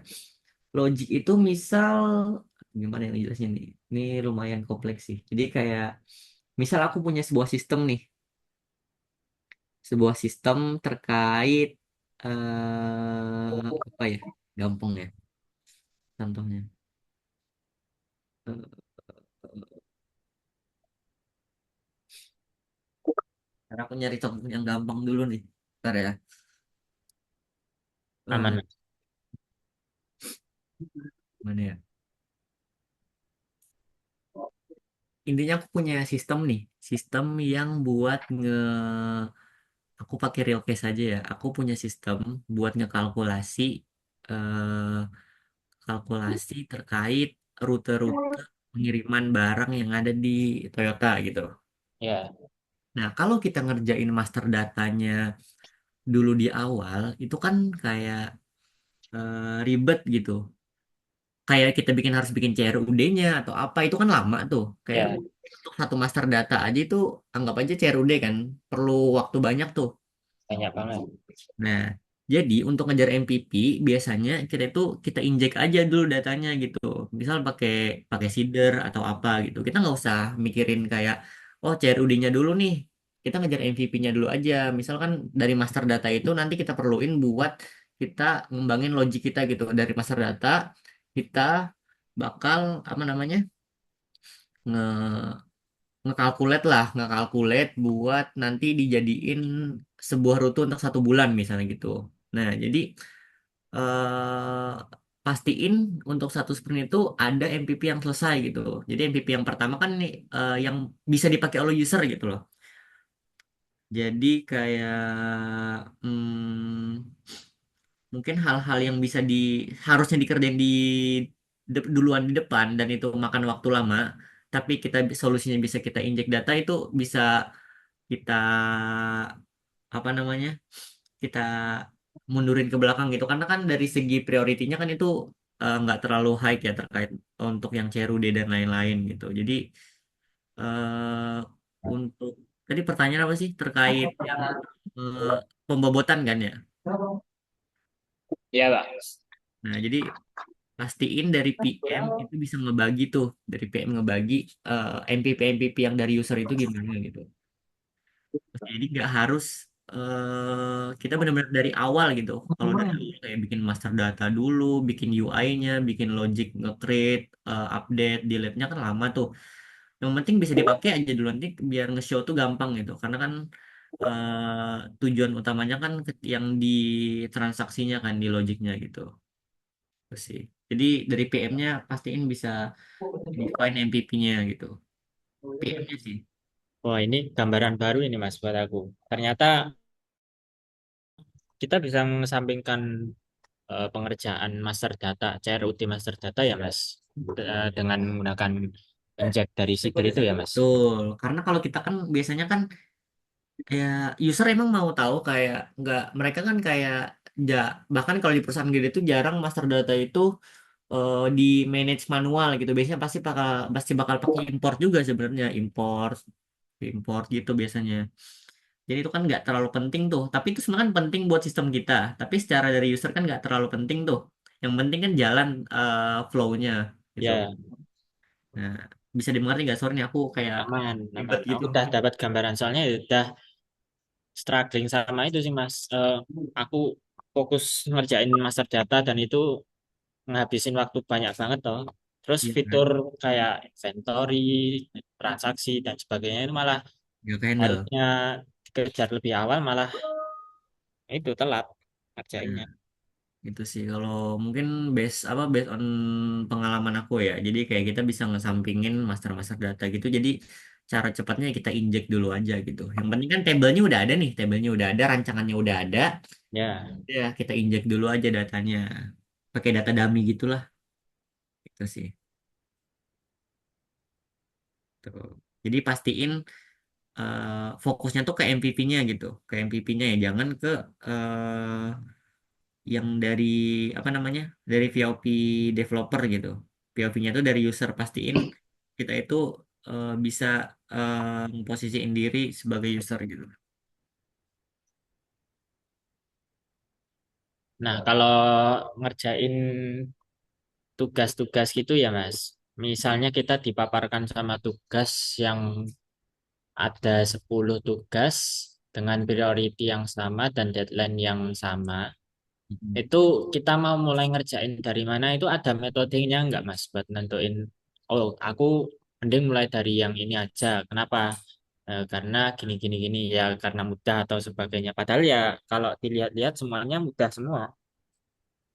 Logic itu misal gimana yang jelasin nih? Ini lumayan kompleks sih. Jadi kayak misal aku punya sebuah sistem nih, sebuah sistem terkait apa ya? Gampang ya contohnya. Eh, Karena aku nyari contoh yang gampang dulu nih. Bentar ya. Aman, Eh, Mas. Mana ya? Intinya aku punya sistem nih, sistem yang buat aku pakai real case aja ya. Aku punya sistem buat ngekalkulasi eh, kalkulasi terkait rute-rute pengiriman barang yang ada di Toyota gitu. Ya, Nah, kalau kita ngerjain master datanya dulu di awal, itu kan kayak ribet gitu. Kayak kita harus bikin CRUD-nya atau apa, itu kan lama tuh. Kayak ya, untuk satu master data aja itu anggap aja CRUD kan, perlu waktu banyak tuh. banyak banget. Nah, jadi untuk ngejar MPP biasanya kita injek aja dulu datanya gitu. Misal pakai pakai seeder atau apa gitu. Kita nggak usah mikirin kayak oh CRUD-nya dulu nih. Kita ngejar MVP-nya dulu aja. Misalkan dari master data itu nanti kita perluin buat kita ngembangin logik kita gitu. Dari master data kita bakal apa namanya? nge ngekalkulate buat nanti dijadiin sebuah rute untuk 1 bulan misalnya gitu. Nah, jadi eh pastiin untuk satu sprint itu ada MVP yang selesai gitu. Jadi MVP yang pertama kan nih yang bisa dipakai oleh user gitu loh. Jadi kayak hmm, mungkin hal-hal yang harusnya dikerjain duluan di depan dan itu makan waktu lama, tapi solusinya bisa kita injek data itu bisa kita apa namanya kita mundurin ke belakang gitu karena kan dari segi prioritinya kan itu nggak terlalu high ya terkait untuk yang CRUD dan lain-lain gitu jadi eh untuk tadi pertanyaan apa sih terkait yang eh, pembobotan kan ya. Ya, Pak. Nah jadi pastiin dari PM itu bisa ngebagi tuh dari PM ngebagi MPP yang dari user itu gimana gitu. Jadi nggak harus kita benar-benar dari awal gitu. Kalau dari awal kayak bikin master data dulu, bikin UI-nya, bikin logic nge-create, update, delete-nya kan lama tuh. Yang penting bisa dipakai aja dulu nanti biar nge-show tuh gampang gitu. Karena kan tujuan utamanya kan yang di transaksinya kan di logiknya gitu. Terus sih. Jadi dari PM-nya pastiin bisa define MPP-nya gitu. PM-nya sih. Wah, ini gambaran baru ini, Mas, buat aku. Ternyata kita bisa mengesampingkan pengerjaan master data, CRUD master data ya, Mas. Dengan menggunakan inject dari seeder itu ya, Mas. Betul. Karena kalau kita kan biasanya kan ya user emang mau tahu kayak nggak mereka kan kayak ja, bahkan kalau di perusahaan gede itu jarang master data itu di manage manual gitu biasanya pasti bakal pakai import juga sebenarnya import import gitu biasanya jadi itu kan nggak terlalu penting tuh tapi itu sebenarnya kan penting buat sistem kita tapi secara dari user kan nggak terlalu penting tuh yang penting kan jalan flow-nya gitu Ya, nah bisa dimengerti nggak sorry nih aku kayak aman, ribet aman. Aku gitu. udah dapat gambaran soalnya ya udah struggling sama itu sih, Mas. Aku fokus ngerjain master data dan itu ngabisin waktu banyak banget toh. Terus Iya kan fitur kayak inventory, transaksi dan sebagainya itu malah nggak ke handle. harusnya dikejar lebih awal malah itu telat Nah, ngerjainnya. itu sih kalau mungkin based on pengalaman aku ya. Jadi kayak kita bisa ngesampingin master-master data gitu. Jadi cara cepatnya kita injek dulu aja gitu. Yang penting kan tabelnya udah ada nih, tabelnya udah ada, rancangannya udah ada. Ya, Ya, kita injek dulu aja datanya. Pakai data dummy gitulah. Itu sih. Tuh. Jadi pastiin fokusnya tuh ke MVP-nya gitu, ke MVP-nya ya, jangan ke yang dari apa namanya, dari VOP developer gitu. VOP-nya tuh dari user, pastiin kita itu bisa posisiin diri sebagai user gitu. Nah, kalau ngerjain tugas-tugas gitu ya, Mas. Misalnya kita dipaparkan sama tugas yang ada 10 tugas dengan priority yang sama dan deadline yang sama. Mm. Itu kita mau mulai ngerjain dari mana itu ada metodenya nggak, Mas, buat nentuin, oh, aku mending mulai dari yang ini aja. Kenapa? Karena gini gini gini ya, karena mudah atau sebagainya. Padahal ya kalau dilihat-lihat semuanya mudah semua.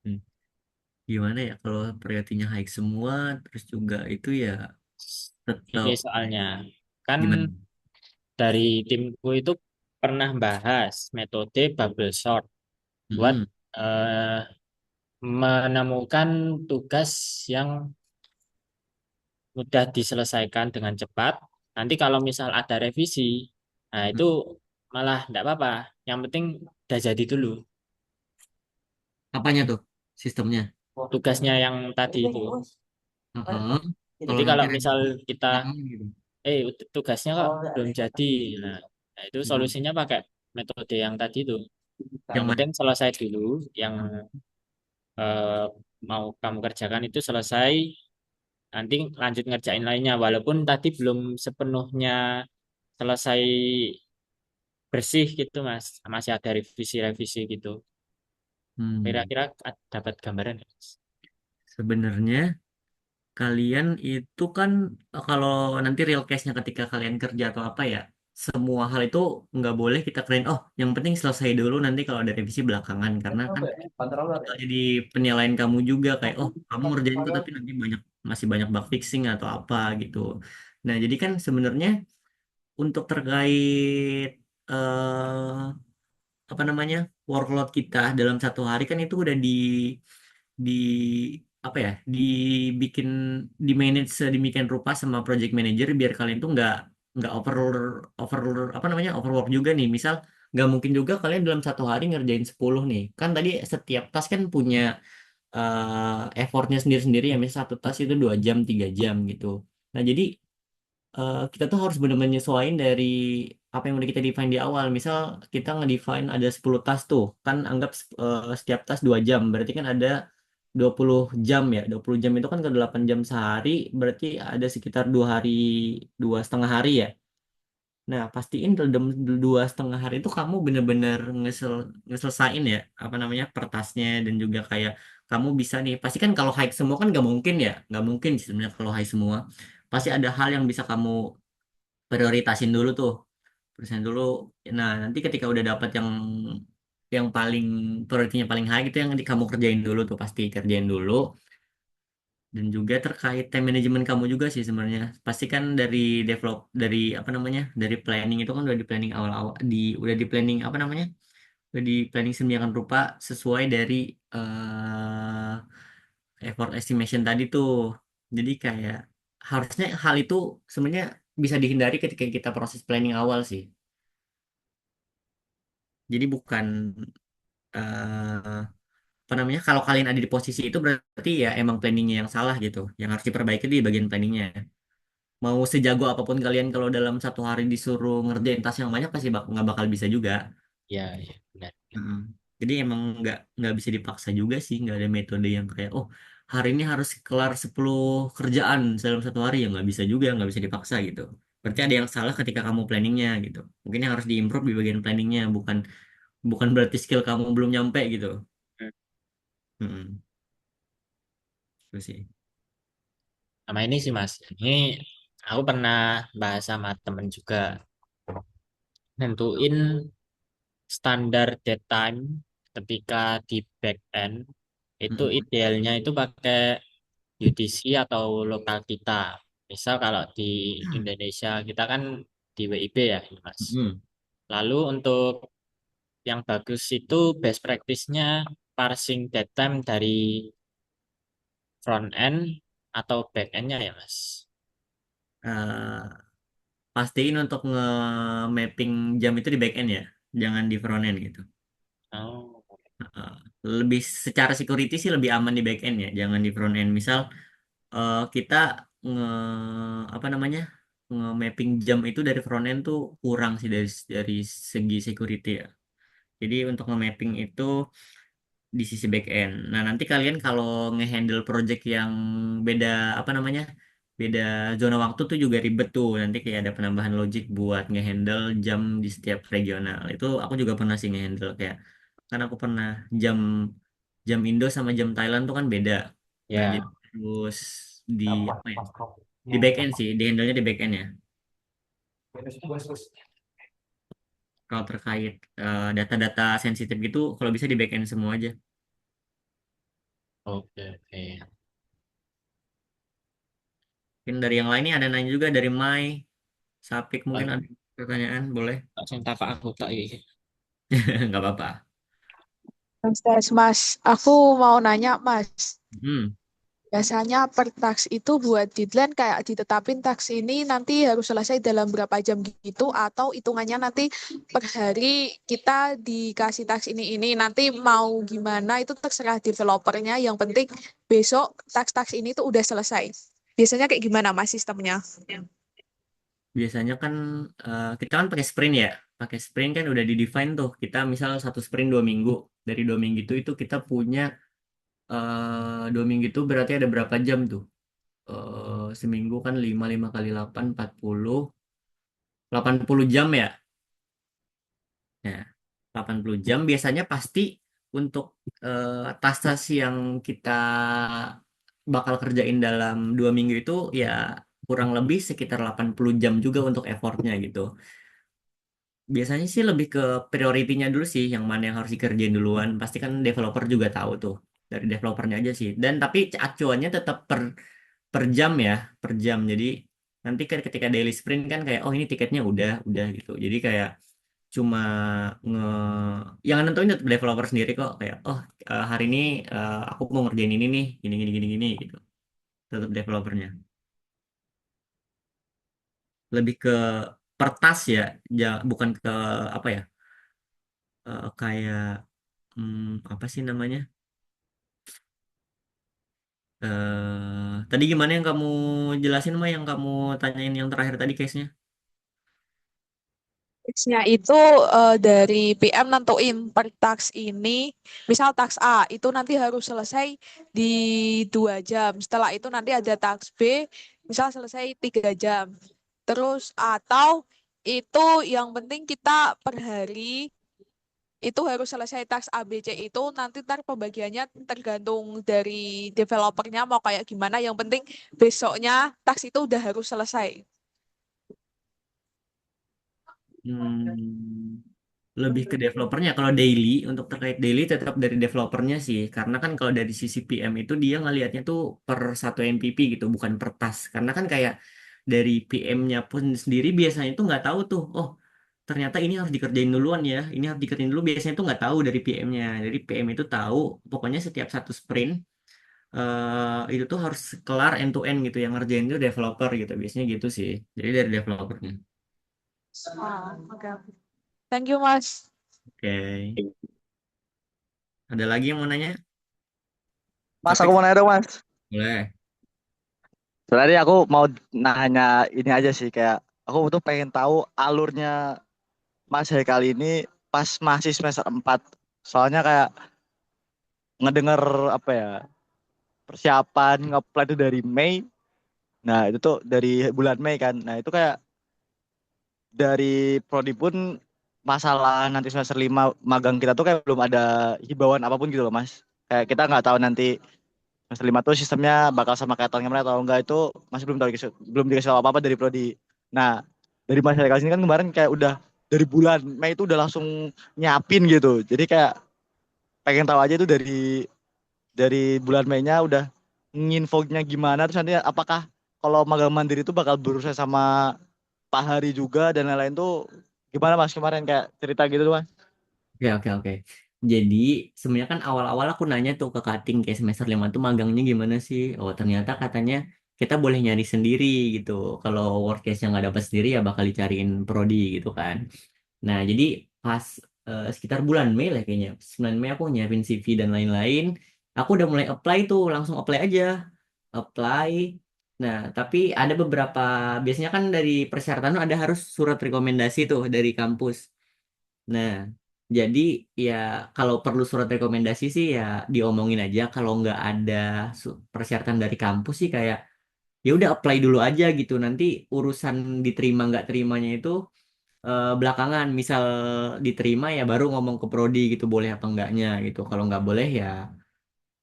Hmm. Gimana ya kalau prioritinya high semua, terus juga itu ya Ini tetap soalnya kan gimana? dari timku itu pernah bahas metode bubble sort buat Mm-mm. eh, menemukan tugas yang mudah diselesaikan dengan cepat. Nanti kalau misal ada revisi, nah itu malah tidak apa-apa. Yang penting udah jadi dulu Apanya tuh sistemnya? tugasnya yang tadi itu. Heeh. Kalau Jadi nanti kalau misal revisi kita, belakangan gitu. tugasnya kok belum jadi, nah itu Mm-mm. solusinya pakai metode yang tadi itu. Yang Yang mana? penting selesai dulu, yang eh, mau kamu kerjakan itu selesai, nanti lanjut ngerjain lainnya. Walaupun tadi belum sepenuhnya selesai bersih gitu Mas, masih ada revisi-revisi gitu. Hmm. Kira-kira dapat gambaran nggak, Mas? Sebenarnya kalian itu kan kalau nanti real case-nya ketika kalian kerja atau apa ya, semua hal itu nggak boleh kita keren. Oh, yang penting selesai dulu, nanti kalau ada revisi belakangan, karena kan bakal jadi penilaian kamu juga kayak oh kamu ngerjain itu tapi nanti masih banyak bug fixing atau apa gitu. Nah jadi kan sebenarnya untuk terkait apa namanya, workload kita dalam satu hari kan itu udah di apa ya, dibikin, di manage sedemikian rupa sama project manager biar kalian tuh nggak over apa namanya, overwork juga nih. Misal nggak mungkin juga kalian dalam satu hari ngerjain 10 nih, kan tadi setiap task kan punya effortnya sendiri-sendiri ya. Misal satu task itu 2 jam 3 jam gitu. Nah jadi kita tuh harus benar-benar nyesuaiin dari apa yang udah kita define di awal. Misal kita nge-define ada 10 tas tuh, kan anggap setiap tas 2 jam, berarti kan ada 20 jam ya. 20 jam itu kan ke 8 jam sehari, berarti ada sekitar 2 hari, 2,5 hari ya. Nah, pastiin dalam 2,5 hari itu kamu bener-bener ngeselesain ya, apa namanya, per tasnya, dan juga kayak kamu bisa nih, pasti kan kalau high semua kan nggak mungkin ya, nggak mungkin sih sebenarnya kalau high semua. Pasti ada hal yang bisa kamu prioritasin dulu tuh, persen dulu. Nah nanti ketika udah dapat yang paling prioritinya paling high gitu, yang kamu kerjain dulu tuh, pasti kerjain dulu. Dan juga terkait time management kamu juga sih sebenarnya, pasti kan dari develop, dari apa namanya, dari planning itu kan udah di planning awal-awal, udah di planning apa namanya, udah di planning sedemikian rupa sesuai dari effort estimation tadi tuh. Jadi kayak harusnya hal itu sebenarnya bisa dihindari ketika kita proses planning awal sih. Jadi bukan apa namanya, kalau kalian ada di posisi itu berarti ya emang planningnya yang salah gitu, yang harus diperbaiki di bagian planningnya. Mau sejago apapun kalian, kalau dalam satu hari disuruh ngerjain tas yang banyak, pasti nggak bakal bisa juga. Ya, ya benar. Mm. Jadi emang nggak bisa dipaksa juga sih, nggak ada metode yang kayak oh hari ini harus kelar 10 kerjaan dalam satu hari, ya nggak bisa juga, nggak bisa dipaksa gitu. Berarti ada yang salah ketika kamu planningnya gitu. Mungkin yang harus diimprove di bagian planningnya, bukan bukan berarti skill kamu belum nyampe gitu. Mm-mm. Itu sih. Sama ini sih Mas, ini aku pernah bahas sama temen juga, nentuin standar dead time ketika di back end itu Mm-mm. idealnya itu pakai UTC atau lokal kita. Misal kalau di Indonesia kita kan di WIB ya ini Mas. Mm-mm. Lalu untuk yang bagus itu best practice-nya parsing dead time dari front end atau back end-nya ya Mas. eh, pastiin untuk nge-mapping jam itu di back end ya, jangan di front end gitu. Oh, Eh, lebih secara security sih lebih aman di back end ya, jangan di front end. Misal kita nge apa namanya nge-mapping jam itu dari front end tuh kurang sih dari segi security ya. Jadi untuk nge-mapping itu di sisi back end. Nah, nanti kalian kalau nge-handle project yang beda apa namanya? Beda zona waktu tuh juga ribet tuh. Nanti kayak ada penambahan logic buat nge-handle jam di setiap regional. Itu aku juga pernah sih nge-handle kayak kan aku pernah jam jam Indo sama jam Thailand tuh kan beda. Nah, jadi ya. terus di apa ya? Di back end sih, di handle-nya di back end ya. Kalau terkait data-data sensitif gitu, kalau bisa di back end semua aja. Oke, oke. Mungkin dari yang lain nih ada nanya juga dari Mai, Sapik mungkin ada pertanyaan, boleh? Tak sing takak aku tak iki. Nggak apa-apa. Mas, aku mau nanya, Mas. Hmm, Biasanya per task itu buat deadline kayak ditetapin task ini nanti harus selesai dalam berapa jam gitu atau hitungannya nanti per hari kita dikasih task ini nanti mau gimana itu terserah developernya. Yang penting besok task-task ini tuh udah selesai. Biasanya kayak gimana, Mas, sistemnya? biasanya kan kita kan pakai sprint ya. Pakai sprint kan udah di-define tuh. Kita misal satu sprint 2 minggu. Dari 2 minggu itu kita punya 2 minggu itu berarti ada berapa jam tuh? Seminggu kan 5 kali 8, 80 jam ya. Nah, 80 jam biasanya pasti untuk tas-tas yang kita bakal kerjain dalam 2 minggu itu ya kurang lebih sekitar 80 jam juga untuk effortnya gitu. Biasanya sih lebih ke prioritinya dulu sih, yang mana yang harus dikerjain duluan. Pasti kan developer juga tahu tuh dari developernya aja sih. Dan tapi acuannya tetap per jam ya, per jam. Jadi nanti kan ketika daily sprint kan kayak oh ini tiketnya udah gitu. Jadi kayak cuma nge yang nentuin tetap developer sendiri kok kayak oh hari ini aku mau ngerjain ini nih gini gini gini gini gitu tetap developernya lebih ke pertas ya bukan ke apa ya kayak apa sih namanya tadi gimana yang kamu jelasin mah yang kamu tanyain yang terakhir tadi case-nya. Task-nya itu dari PM nentuin per task ini, misal task A itu nanti harus selesai di 2 jam. Setelah itu nanti ada task B, misal selesai 3 jam. Terus atau itu yang penting kita per hari itu harus selesai task A, B, C itu nanti ntar pembagiannya tergantung dari developernya mau kayak gimana. Yang penting besoknya task itu udah harus selesai. Hmm, lebih ke developernya. Kalau daily, untuk terkait daily tetap dari developernya sih. Karena kan kalau dari sisi PM itu dia ngelihatnya tuh per satu MPP gitu, bukan per task. Karena kan kayak dari PM-nya pun sendiri biasanya tuh nggak tahu tuh, oh ternyata ini harus dikerjain duluan ya, ini harus dikerjain dulu. Biasanya tuh nggak tahu dari PM-nya. Jadi PM itu tahu, pokoknya setiap satu sprint itu tuh harus kelar end to end gitu. Yang ngerjain itu developer gitu. Biasanya gitu sih. Jadi dari developernya. Oke. Thank you, Mas. Oke. Ada lagi yang mau nanya? Mas, Tapi aku mau nanya dong, Mas. boleh. Sebenarnya aku mau nanya ini aja sih, kayak aku tuh pengen tahu alurnya Mas Haikal ini pas masih semester 4. Soalnya kayak ngedenger apa ya, persiapan ngeplan itu dari Mei. Nah, itu tuh dari bulan Mei kan. Nah, itu kayak dari prodi pun masalah nanti semester 5 magang kita tuh kayak belum ada himbauan apapun gitu loh, Mas. Kayak kita nggak tahu nanti semester 5 tuh sistemnya bakal sama kayak tahun kemarin atau enggak itu masih belum tahu belum dikasih tahu apa-apa dari prodi. Nah, dari masyarakat sini kan kemarin kayak udah dari bulan Mei itu udah langsung nyiapin gitu. Jadi kayak pengen tahu aja itu dari bulan Mei-nya udah nginfonya gimana terus nanti apakah kalau magang mandiri itu bakal berusaha sama Pak Hari juga dan lain-lain tuh gimana Mas kemarin kayak cerita gitu tuh Mas. Oke, oke, oke. Jadi sebenarnya kan awal-awal aku nanya tuh ke Kating kayak semester 5 tuh magangnya gimana sih? Oh ternyata katanya kita boleh nyari sendiri gitu. Kalau worst case yang nggak dapat sendiri ya bakal dicariin prodi gitu kan. Nah, jadi pas sekitar bulan Mei lah kayaknya. 9 Mei aku nyiapin CV dan lain-lain. Aku udah mulai apply tuh, langsung apply aja. Apply. Nah, tapi ada beberapa, biasanya kan dari persyaratan tuh ada harus surat rekomendasi tuh dari kampus. Nah, jadi ya kalau perlu surat rekomendasi sih ya diomongin aja. Kalau nggak ada persyaratan dari kampus sih kayak ya udah apply dulu aja gitu. Nanti urusan diterima nggak terimanya itu belakangan. Misal diterima ya baru ngomong ke prodi gitu boleh apa enggaknya gitu. Kalau nggak boleh ya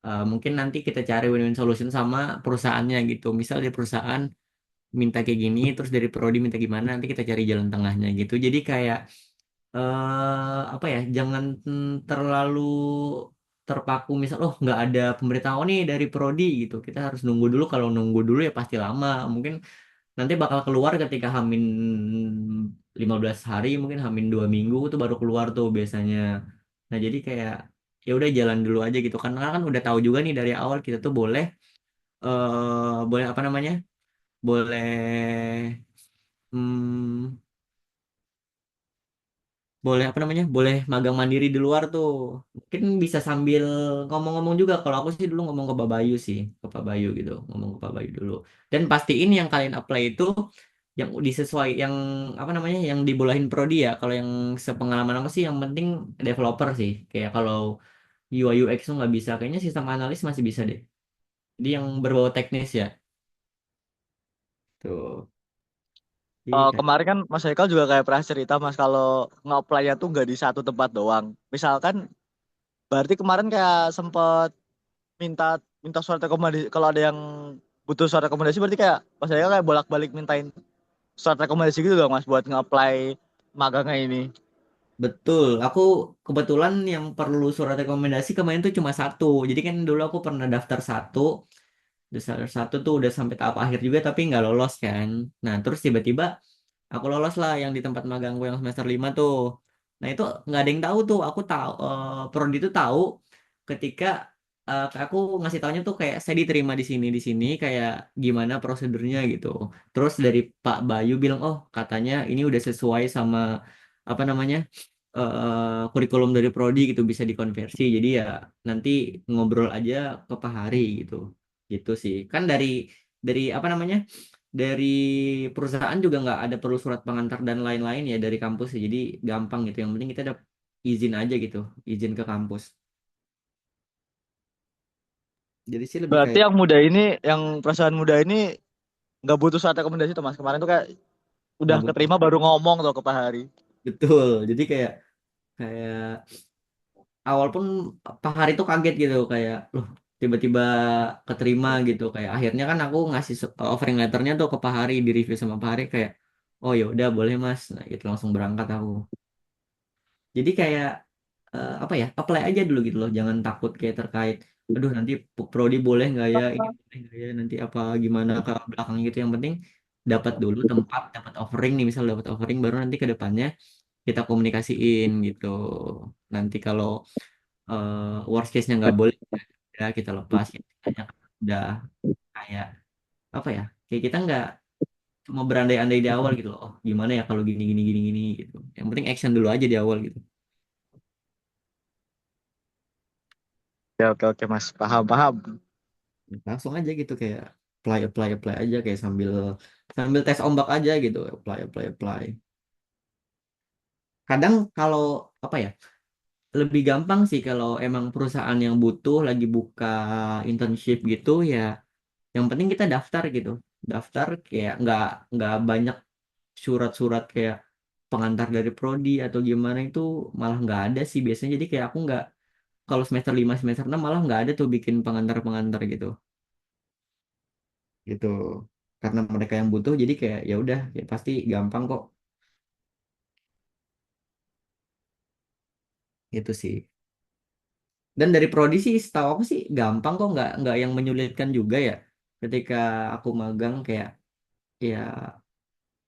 mungkin nanti kita cari win-win solution sama perusahaannya gitu. Misal di perusahaan minta kayak gini, terus dari prodi minta gimana, nanti kita cari jalan tengahnya gitu. Jadi kayak apa ya, jangan terlalu terpaku misal oh nggak ada pemberitahuan nih dari prodi gitu. Kita harus nunggu dulu. Kalau nunggu dulu ya pasti lama. Mungkin nanti bakal keluar ketika Hamin 15 hari, mungkin Hamin 2 minggu tuh baru keluar tuh biasanya. Nah, jadi kayak ya udah jalan dulu aja gitu. Karena kan udah tahu juga nih dari awal kita tuh boleh boleh apa namanya? Boleh hmm, boleh apa namanya? Boleh magang mandiri di luar tuh. Mungkin bisa sambil ngomong-ngomong juga. Kalau aku sih dulu ngomong ke Pak Bayu sih, ke Pak Bayu gitu, ngomong ke Pak Bayu dulu. Dan pastiin yang kalian apply itu yang disesuai, yang apa namanya, yang dibolehin prodi ya. Kalau yang sepengalaman aku sih, yang penting developer sih. Kayak kalau UI UX tuh nggak bisa, kayaknya sistem analis masih bisa deh. Jadi yang berbau teknis ya, tuh. Jadi kayak Kemarin kan Mas Haikal juga kayak pernah cerita Mas kalau nge-apply-nya tuh nggak di satu tempat doang. Misalkan berarti kemarin kayak sempet minta minta surat rekomendasi kalau ada yang butuh surat rekomendasi berarti kayak Mas Haikal kayak bolak-balik mintain surat rekomendasi gitu dong Mas buat nge-apply magangnya ini. betul, aku kebetulan yang perlu surat rekomendasi kemarin tuh cuma satu. Jadi kan dulu aku pernah daftar satu, daftar satu tuh udah sampai tahap akhir juga tapi nggak lolos kan. Nah terus tiba-tiba aku lolos lah yang di tempat magangku yang semester 5 tuh. Nah itu nggak ada yang tahu tuh. Aku tahu, prodi itu tahu ketika aku ngasih taunya tuh kayak saya diterima di sini kayak gimana prosedurnya gitu. Terus dari Pak Bayu bilang oh katanya ini udah sesuai sama apa namanya kurikulum dari prodi gitu bisa dikonversi. Jadi ya nanti ngobrol aja ke Pak Hari gitu. Gitu sih. Kan dari apa namanya? Dari perusahaan juga nggak ada perlu surat pengantar dan lain-lain ya dari kampus ya. Jadi gampang gitu. Yang penting kita ada izin aja gitu, izin ke kampus. Jadi sih lebih Berarti kayak yang muda ini, yang perusahaan muda ini nggak butuh surat rekomendasi tuh Mas. Kemarin tuh kayak udah nggak butuh. keterima baru ngomong tuh ke Pak Hari. Betul. Jadi kayak kayak awal pun Pak Hari tuh kaget gitu kayak loh tiba-tiba keterima gitu kayak akhirnya kan aku ngasih offering letternya tuh ke Pak Hari di review sama Pak Hari kayak oh ya udah boleh Mas nah gitu langsung berangkat aku. Jadi kayak apa ya, apply aja dulu gitu loh, jangan takut kayak terkait, aduh nanti prodi boleh nggak ya, ini boleh nggak ya, nanti apa gimana ke belakang gitu. Yang penting dapat dulu tempat, dapat offering nih, misal dapat offering baru nanti ke depannya kita komunikasiin gitu. Nanti kalau worst case-nya nggak boleh, ya kita lepas. Kita udah kayak apa ya, kayak kita nggak cuma berandai-andai di awal gitu loh, oh gimana ya kalau gini gini gini gini gitu. Yang penting action dulu aja di awal gitu. Ya oke oke Mas, paham paham. Langsung aja gitu kayak apply apply apply aja kayak sambil sambil tes ombak aja gitu apply apply apply. Kadang kalau apa ya lebih gampang sih kalau emang perusahaan yang butuh lagi buka internship gitu ya, yang penting kita daftar gitu, daftar kayak nggak banyak surat-surat kayak pengantar dari prodi atau gimana itu malah nggak ada sih biasanya. Jadi kayak aku nggak, kalau semester 5 semester 6 malah nggak ada tuh bikin pengantar-pengantar gitu gitu, karena mereka yang butuh jadi kayak ya udah ya pasti gampang kok gitu sih. Dan dari prodi sih setahu aku sih gampang kok, nggak yang menyulitkan juga ya. Ketika aku magang kayak ya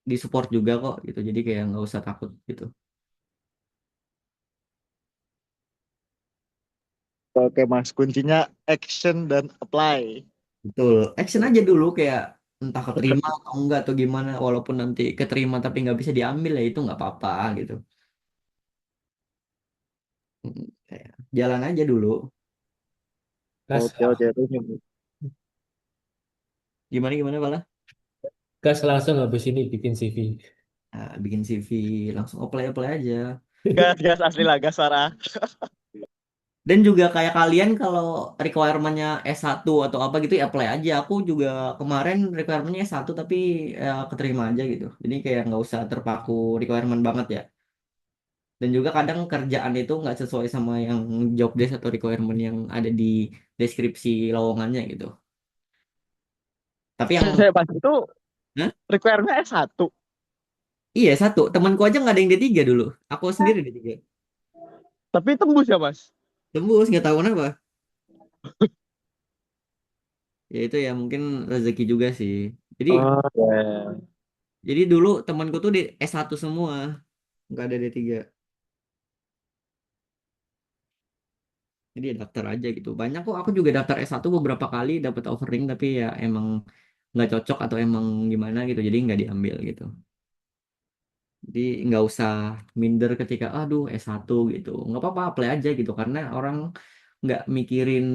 disupport juga kok gitu, jadi kayak nggak usah takut gitu. Oke Mas, kuncinya action dan apply. Betul, action aja dulu kayak entah keterima atau enggak atau gimana, walaupun nanti keterima tapi nggak bisa diambil ya itu nggak apa-apa gitu. Kayak jalan aja dulu. Gas, Oke, oke. Gimana gimana Pala? gas langsung habis ini bikin CV. Nah, bikin CV langsung apply apply aja. Gas, gas asli lah, gas Sarah. Dan juga kayak kalian kalau requirement-nya S1 atau apa gitu ya apply aja. Aku juga kemarin requirement-nya S1 tapi keterima aja gitu. Jadi kayak nggak usah terpaku requirement banget ya. Dan juga kadang kerjaan itu nggak sesuai sama yang job desk atau requirement yang ada di deskripsi lowongannya gitu. Tapi yang Saya pas itu Hah? requirement S1. Iya satu, temanku aja nggak ada yang D3 dulu. Aku sendiri D3. Tapi tembus ya, Mas? Tembus nggak tahu kenapa. Ya itu ya mungkin rezeki juga sih. Jadi Oh, ya. jadi dulu temanku tuh di S1 semua, nggak ada D3. Jadi ya daftar aja gitu. Banyak kok aku juga daftar S1 beberapa kali dapat offering tapi ya emang nggak cocok atau emang gimana gitu. Jadi nggak diambil gitu. Jadi nggak usah minder ketika aduh S1 gitu. Nggak apa-apa apply aja gitu karena orang nggak mikirin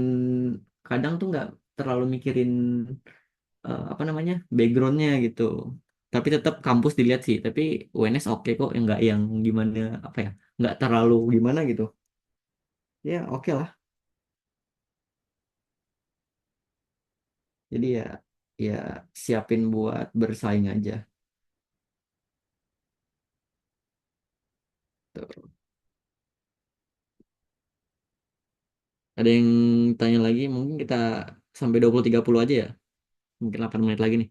kadang tuh nggak terlalu mikirin apa namanya backgroundnya gitu. Tapi tetap kampus dilihat sih. Tapi UNS oke kok, nggak yang gimana apa ya, nggak terlalu gimana gitu. Ya oke lah. Jadi ya ya siapin buat bersaing aja. Tuh. Ada yang tanya lagi? Mungkin kita sampai 20.30 aja ya. Mungkin 8 menit lagi nih.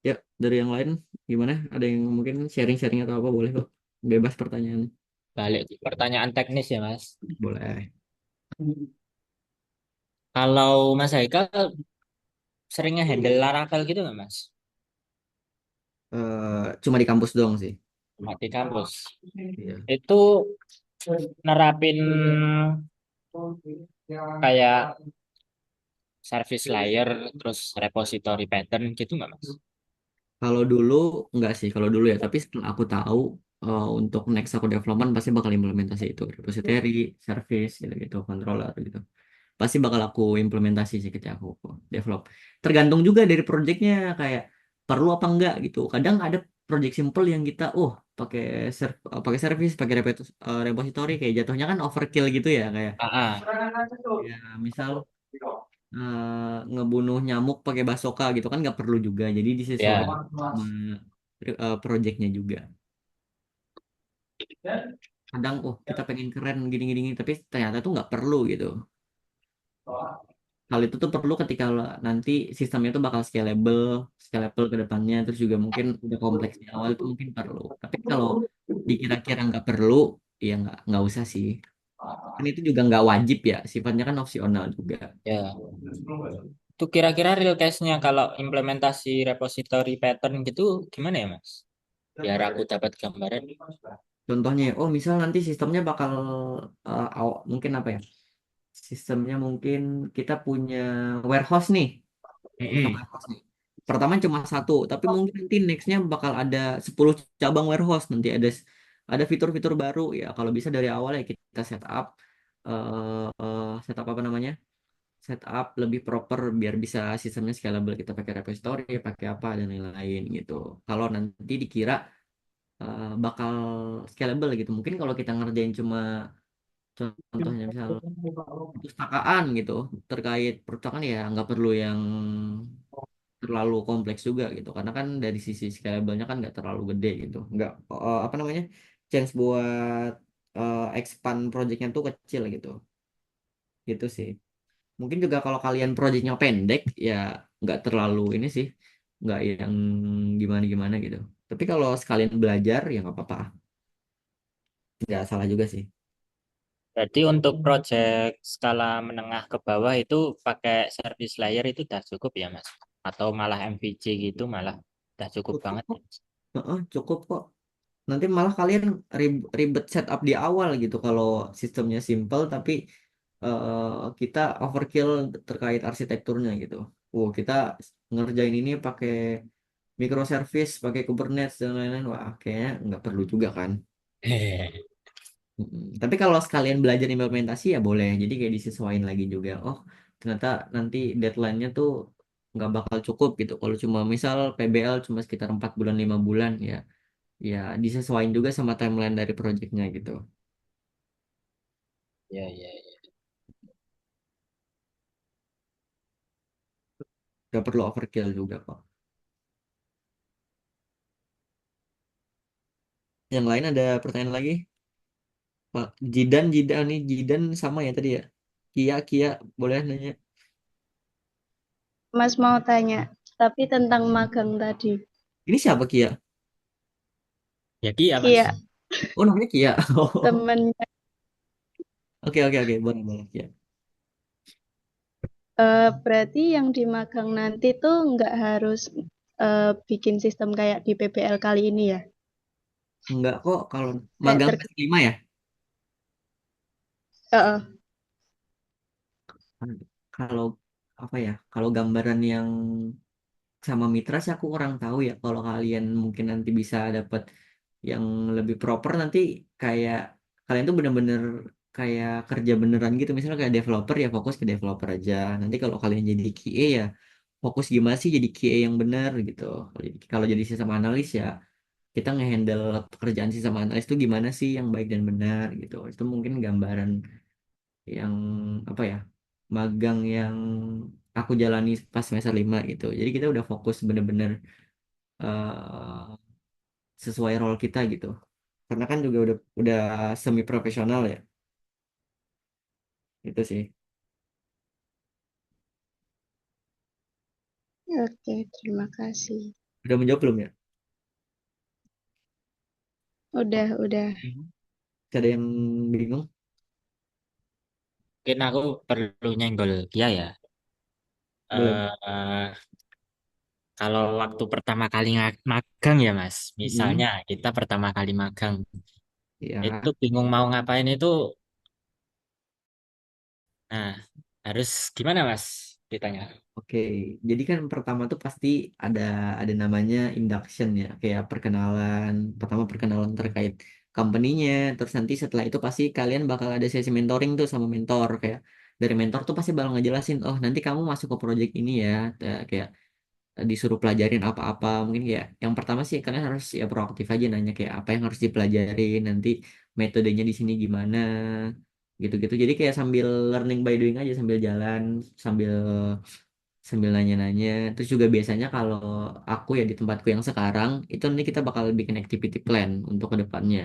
Ya, dari yang lain gimana? Ada yang mungkin sharing-sharing atau apa boleh kok. Bebas pertanyaan. Balik ke pertanyaan teknis ya, Mas. Boleh. Kalau Mas Haikal seringnya handle Laravel gitu nggak, Mas? Cuma di kampus doang sih. Cuma di kampus. Iya. Itu nerapin kayak service layer terus repository pattern gitu nggak, Mas? Kalau dulu enggak sih, kalau dulu ya. Tapi setelah aku tahu untuk next aku development pasti bakal implementasi itu repository, service, gitu, controller gitu. Pasti bakal aku implementasi sih ketika aku develop. Tergantung juga dari projectnya kayak perlu apa enggak gitu. Kadang ada project simple yang kita, pakai pakai service, pakai repository kayak jatuhnya kan overkill gitu ya kayak. Ah, Ya, misal ngebunuh nyamuk pakai basoka gitu kan nggak perlu juga. Jadi disesuaikan ya. sama projectnya juga. Kadang, kita pengen keren gini-gini, tapi ternyata tuh nggak perlu gitu. Hal itu tuh perlu ketika nanti sistemnya tuh bakal scalable ke depannya, terus juga mungkin udah kompleks di awal itu mungkin perlu. Tapi kalau dikira-kira nggak perlu, ya nggak usah sih. Kan itu juga nggak wajib ya, sifatnya kan opsional juga. Ya, itu kira-kira real case-nya kalau implementasi repository pattern gitu gimana ya, Mas? Biar aku dapat gambaran. Contohnya, misal nanti sistemnya bakal mungkin apa ya? Sistemnya mungkin kita punya warehouse nih, misal Mm-mm. warehouse nih. Pertama cuma satu, tapi mungkin nanti nextnya bakal ada 10 cabang warehouse. Nanti ada fitur-fitur baru ya. Kalau bisa dari awal ya kita setup apa namanya? Setup lebih proper biar bisa sistemnya scalable. Kita pakai repository, pakai apa dan lain-lain gitu. Kalau nanti dikira bakal scalable gitu. Mungkin kalau kita ngerjain cuma contohnya misal perpustakaan gitu terkait perpustakaan ya nggak perlu yang terlalu kompleks juga gitu karena kan dari sisi scalable-nya kan nggak terlalu gede gitu nggak apa namanya chance buat expand projectnya tuh kecil gitu sih mungkin juga kalau kalian projectnya pendek ya nggak terlalu ini sih nggak yang gimana gimana gitu tapi kalau sekalian belajar ya nggak apa-apa nggak salah juga sih. Berarti untuk project skala menengah ke bawah itu pakai service layer itu udah cukup ya, Mas? Atau malah MVC gitu malah udah cukup Cukup banget kok. ya, Mas? Heeh, cukup kok. Nanti malah kalian ribet setup di awal gitu kalau sistemnya simple tapi kita overkill terkait arsitekturnya gitu. Kita ngerjain ini pakai microservice, pakai Kubernetes dan lain-lain. Wah, kayaknya nggak perlu juga kan. Tapi kalau sekalian belajar implementasi ya boleh. Jadi kayak disesuaikan lagi juga. Oh, ternyata nanti deadline-nya tuh nggak bakal cukup gitu. Kalau cuma misal PBL cuma sekitar 4 bulan 5 bulan ya, ya disesuaikan juga sama timeline dari projectnya gitu. Ya, ya, ya. Nggak perlu overkill juga kok. Yang lain ada pertanyaan lagi? Pak Jidan, Jidan nih, Jidan sama ya tadi ya. Kia, Kia, boleh nanya. Mas mau tanya, tapi tentang magang tadi. Ini siapa Kia? Ya, Kia, Mas. Kia, Oh, namanya Kia. Oh, temennya, oke, oke, oke, boleh, boleh Kia. berarti yang di magang nanti tuh nggak harus bikin sistem kayak di PPL kali ini ya? Enggak kok, kalau Kayak magang ter, semester 5 ya. eh, Kalau apa ya? Kalau gambaran yang sama mitra sih aku kurang tahu ya. Kalau kalian mungkin nanti bisa dapat yang lebih proper nanti kayak kalian tuh bener-bener kayak kerja beneran gitu. Misalnya kayak developer ya fokus ke developer aja. Nanti kalau kalian jadi QA ya fokus gimana sih jadi QA yang benar gitu. Kalau jadi sistem analis ya kita ngehandle pekerjaan sistem analis itu gimana sih yang baik dan benar gitu. Itu mungkin gambaran yang apa ya magang yang aku jalani pas semester 5 gitu. Jadi kita udah fokus bener-bener eh, sesuai role kita gitu. Karena kan juga udah semi profesional ya. Itu sih. oke, terima kasih. Udah menjawab belum ya? Udah. Mhm. Ada yang bingung? Mungkin aku perlu nyenggol Kia ya. Boleh. eh Kalau waktu pertama kali magang ya Mas, Mhm. misalnya kita pertama kali magang, itu Ya. bingung mau ngapain itu, nah harus gimana Mas ditanya? Oke, jadi kan pertama tuh pasti ada ada namanya induction ya, kayak perkenalan. Pertama perkenalan terkait company-nya, terus nanti setelah itu pasti kalian bakal ada sesi mentoring tuh sama mentor. Kayak dari mentor tuh pasti bakal ngejelasin, oh nanti kamu masuk ke project ini ya, kayak disuruh pelajarin apa-apa. Mungkin kayak yang pertama sih kalian harus ya proaktif aja nanya kayak apa yang harus dipelajarin, nanti metodenya di sini gimana, gitu-gitu. Jadi kayak sambil learning by doing aja sambil jalan, sambil sambil nanya-nanya. Terus juga biasanya kalau aku ya di tempatku yang sekarang itu nanti kita bakal bikin activity plan untuk ke depannya.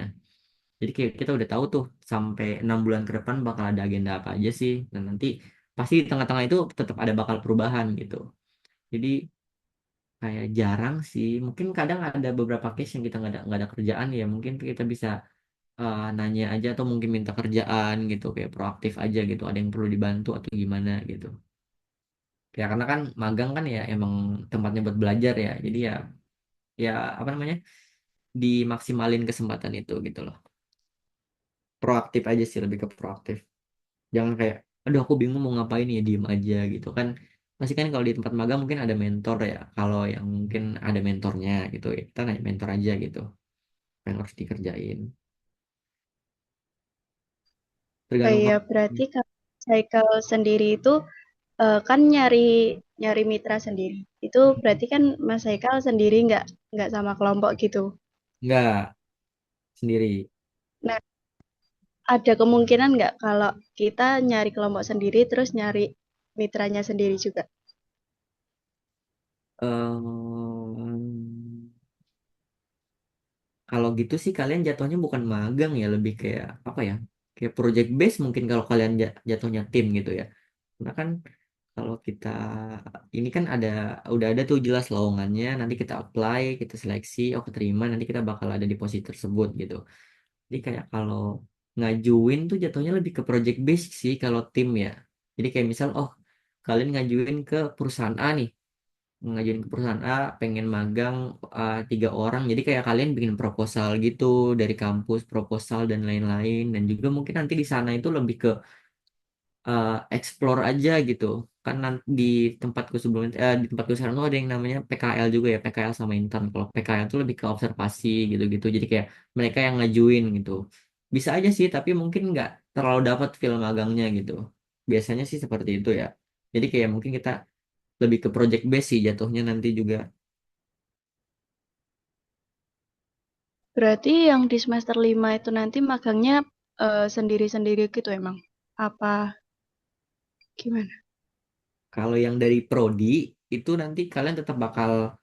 Jadi kayak kita udah tahu tuh sampai 6 bulan ke depan bakal ada agenda apa aja sih. Dan nanti pasti di tengah-tengah itu tetap ada bakal perubahan gitu. Jadi kayak jarang sih. Mungkin kadang ada beberapa case yang kita nggak ada kerjaan ya. Mungkin kita bisa nanya aja atau mungkin minta kerjaan gitu. Kayak proaktif aja gitu. Ada yang perlu dibantu atau gimana gitu. Ya karena kan magang kan ya emang tempatnya buat belajar ya. Jadi ya ya apa namanya dimaksimalin kesempatan itu gitu loh. Proaktif aja sih lebih ke proaktif. Jangan kayak aduh aku bingung mau ngapain ya diem aja gitu kan. Pasti kan kalau di tempat magang mungkin ada mentor ya. Kalau yang mungkin ada mentornya gitu ya kita nanya mentor aja gitu. Apa yang harus dikerjain. Oh Tergantung iya, kalau berarti kalau cycle sendiri itu kan nyari nyari mitra sendiri. Itu berarti kan Mas Haikal sendiri nggak sama kelompok gitu. nggak sendiri. Nah, ada kemungkinan nggak kalau kita nyari kelompok sendiri terus nyari mitranya sendiri juga? Em, Kalau gitu sih kalian jatuhnya bukan magang ya, lebih kayak apa ya? Kayak project base mungkin kalau kalian jatuhnya tim gitu ya. Karena kan kalau kita ini kan udah ada tuh jelas lowongannya, nanti kita apply, kita seleksi, oh keterima, nanti kita bakal ada di posisi tersebut gitu. Jadi kayak kalau ngajuin tuh jatuhnya lebih ke project base sih kalau tim ya. Jadi kayak misal, oh kalian ngajuin ke perusahaan A nih, ngajuin ke perusahaan A pengen magang 3 orang jadi kayak kalian bikin proposal gitu dari kampus proposal dan lain-lain dan juga mungkin nanti di sana itu lebih ke explore aja gitu. Kan di tempatku sebelumnya, di tempatku sekarang tuh ada yang namanya PKL juga ya, PKL sama intern. Kalau PKL tuh lebih ke observasi gitu-gitu. Jadi kayak mereka yang ngajuin gitu. Bisa aja sih, tapi mungkin nggak terlalu dapat film magangnya gitu. Biasanya sih seperti itu ya. Jadi kayak mungkin kita lebih ke project base sih jatuhnya nanti juga. Berarti yang di semester 5 itu nanti magangnya sendiri-sendiri gitu emang? Apa gimana? Kalau yang dari prodi itu nanti kalian tetap bakal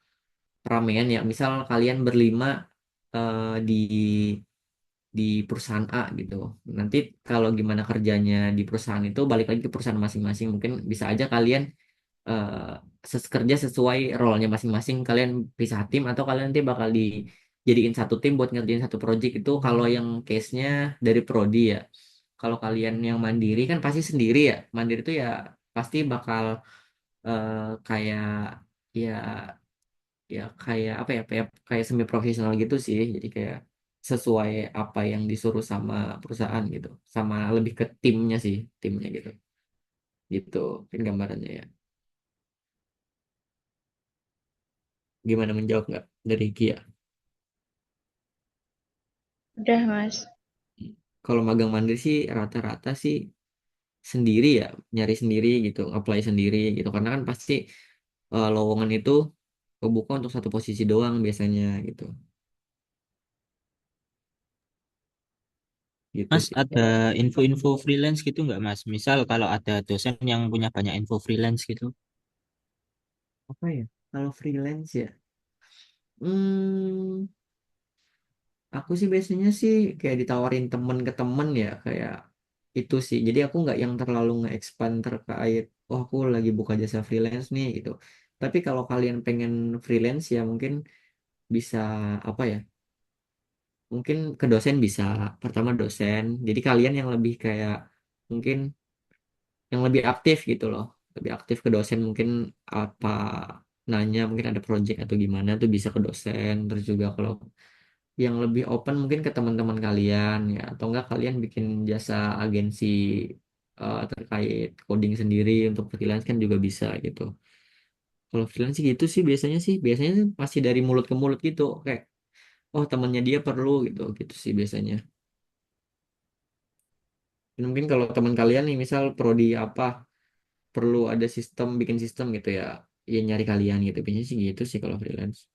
ramean ya. Misal kalian berlima di perusahaan A gitu. Nanti kalau gimana kerjanya di perusahaan itu balik lagi ke perusahaan masing-masing. Mungkin bisa aja kalian kerja sesuai role-nya masing-masing. Kalian pisah tim atau kalian nanti bakal dijadiin satu tim buat ngerjain satu project itu. Kalau yang case-nya dari prodi ya. Kalau kalian yang mandiri kan pasti sendiri ya. Mandiri itu ya pasti bakal eh, kayak ya kayak apa ya kayak semi profesional gitu sih, jadi kayak sesuai apa yang disuruh sama perusahaan gitu, sama lebih ke timnya sih, timnya gitu gitu kan gambarannya ya. Gimana, menjawab nggak dari Kia? Udah, Mas. Kalau magang mandiri sih rata-rata sih sendiri ya, nyari sendiri gitu, apply sendiri gitu, karena kan pasti lowongan itu kebuka untuk satu posisi doang biasanya gitu gitu Mas, sih. ada info-info freelance gitu nggak, Mas? Misal kalau ada dosen yang punya banyak info freelance gitu. Apa ya kalau freelance ya, hmm, aku sih biasanya sih kayak ditawarin temen ke temen ya, kayak itu sih. Jadi aku nggak yang terlalu nge-expand terkait, oh aku lagi buka jasa freelance nih gitu. Tapi kalau kalian pengen freelance ya mungkin bisa apa ya? Mungkin ke dosen bisa. Pertama dosen. Jadi kalian yang lebih kayak mungkin yang lebih aktif gitu loh. Lebih aktif ke dosen mungkin apa nanya mungkin ada project atau gimana tuh bisa ke dosen. Terus juga kalau yang lebih open mungkin ke teman-teman kalian ya, atau enggak kalian bikin jasa agensi terkait coding sendiri untuk freelance kan juga bisa gitu. Kalau freelance sih gitu sih biasanya sih pasti dari mulut ke mulut gitu, kayak oh temannya dia perlu gitu gitu sih biasanya. Dan mungkin kalau teman kalian nih misal prodi apa perlu ada sistem, bikin sistem gitu ya, ya nyari kalian gitu biasanya sih gitu sih kalau freelance.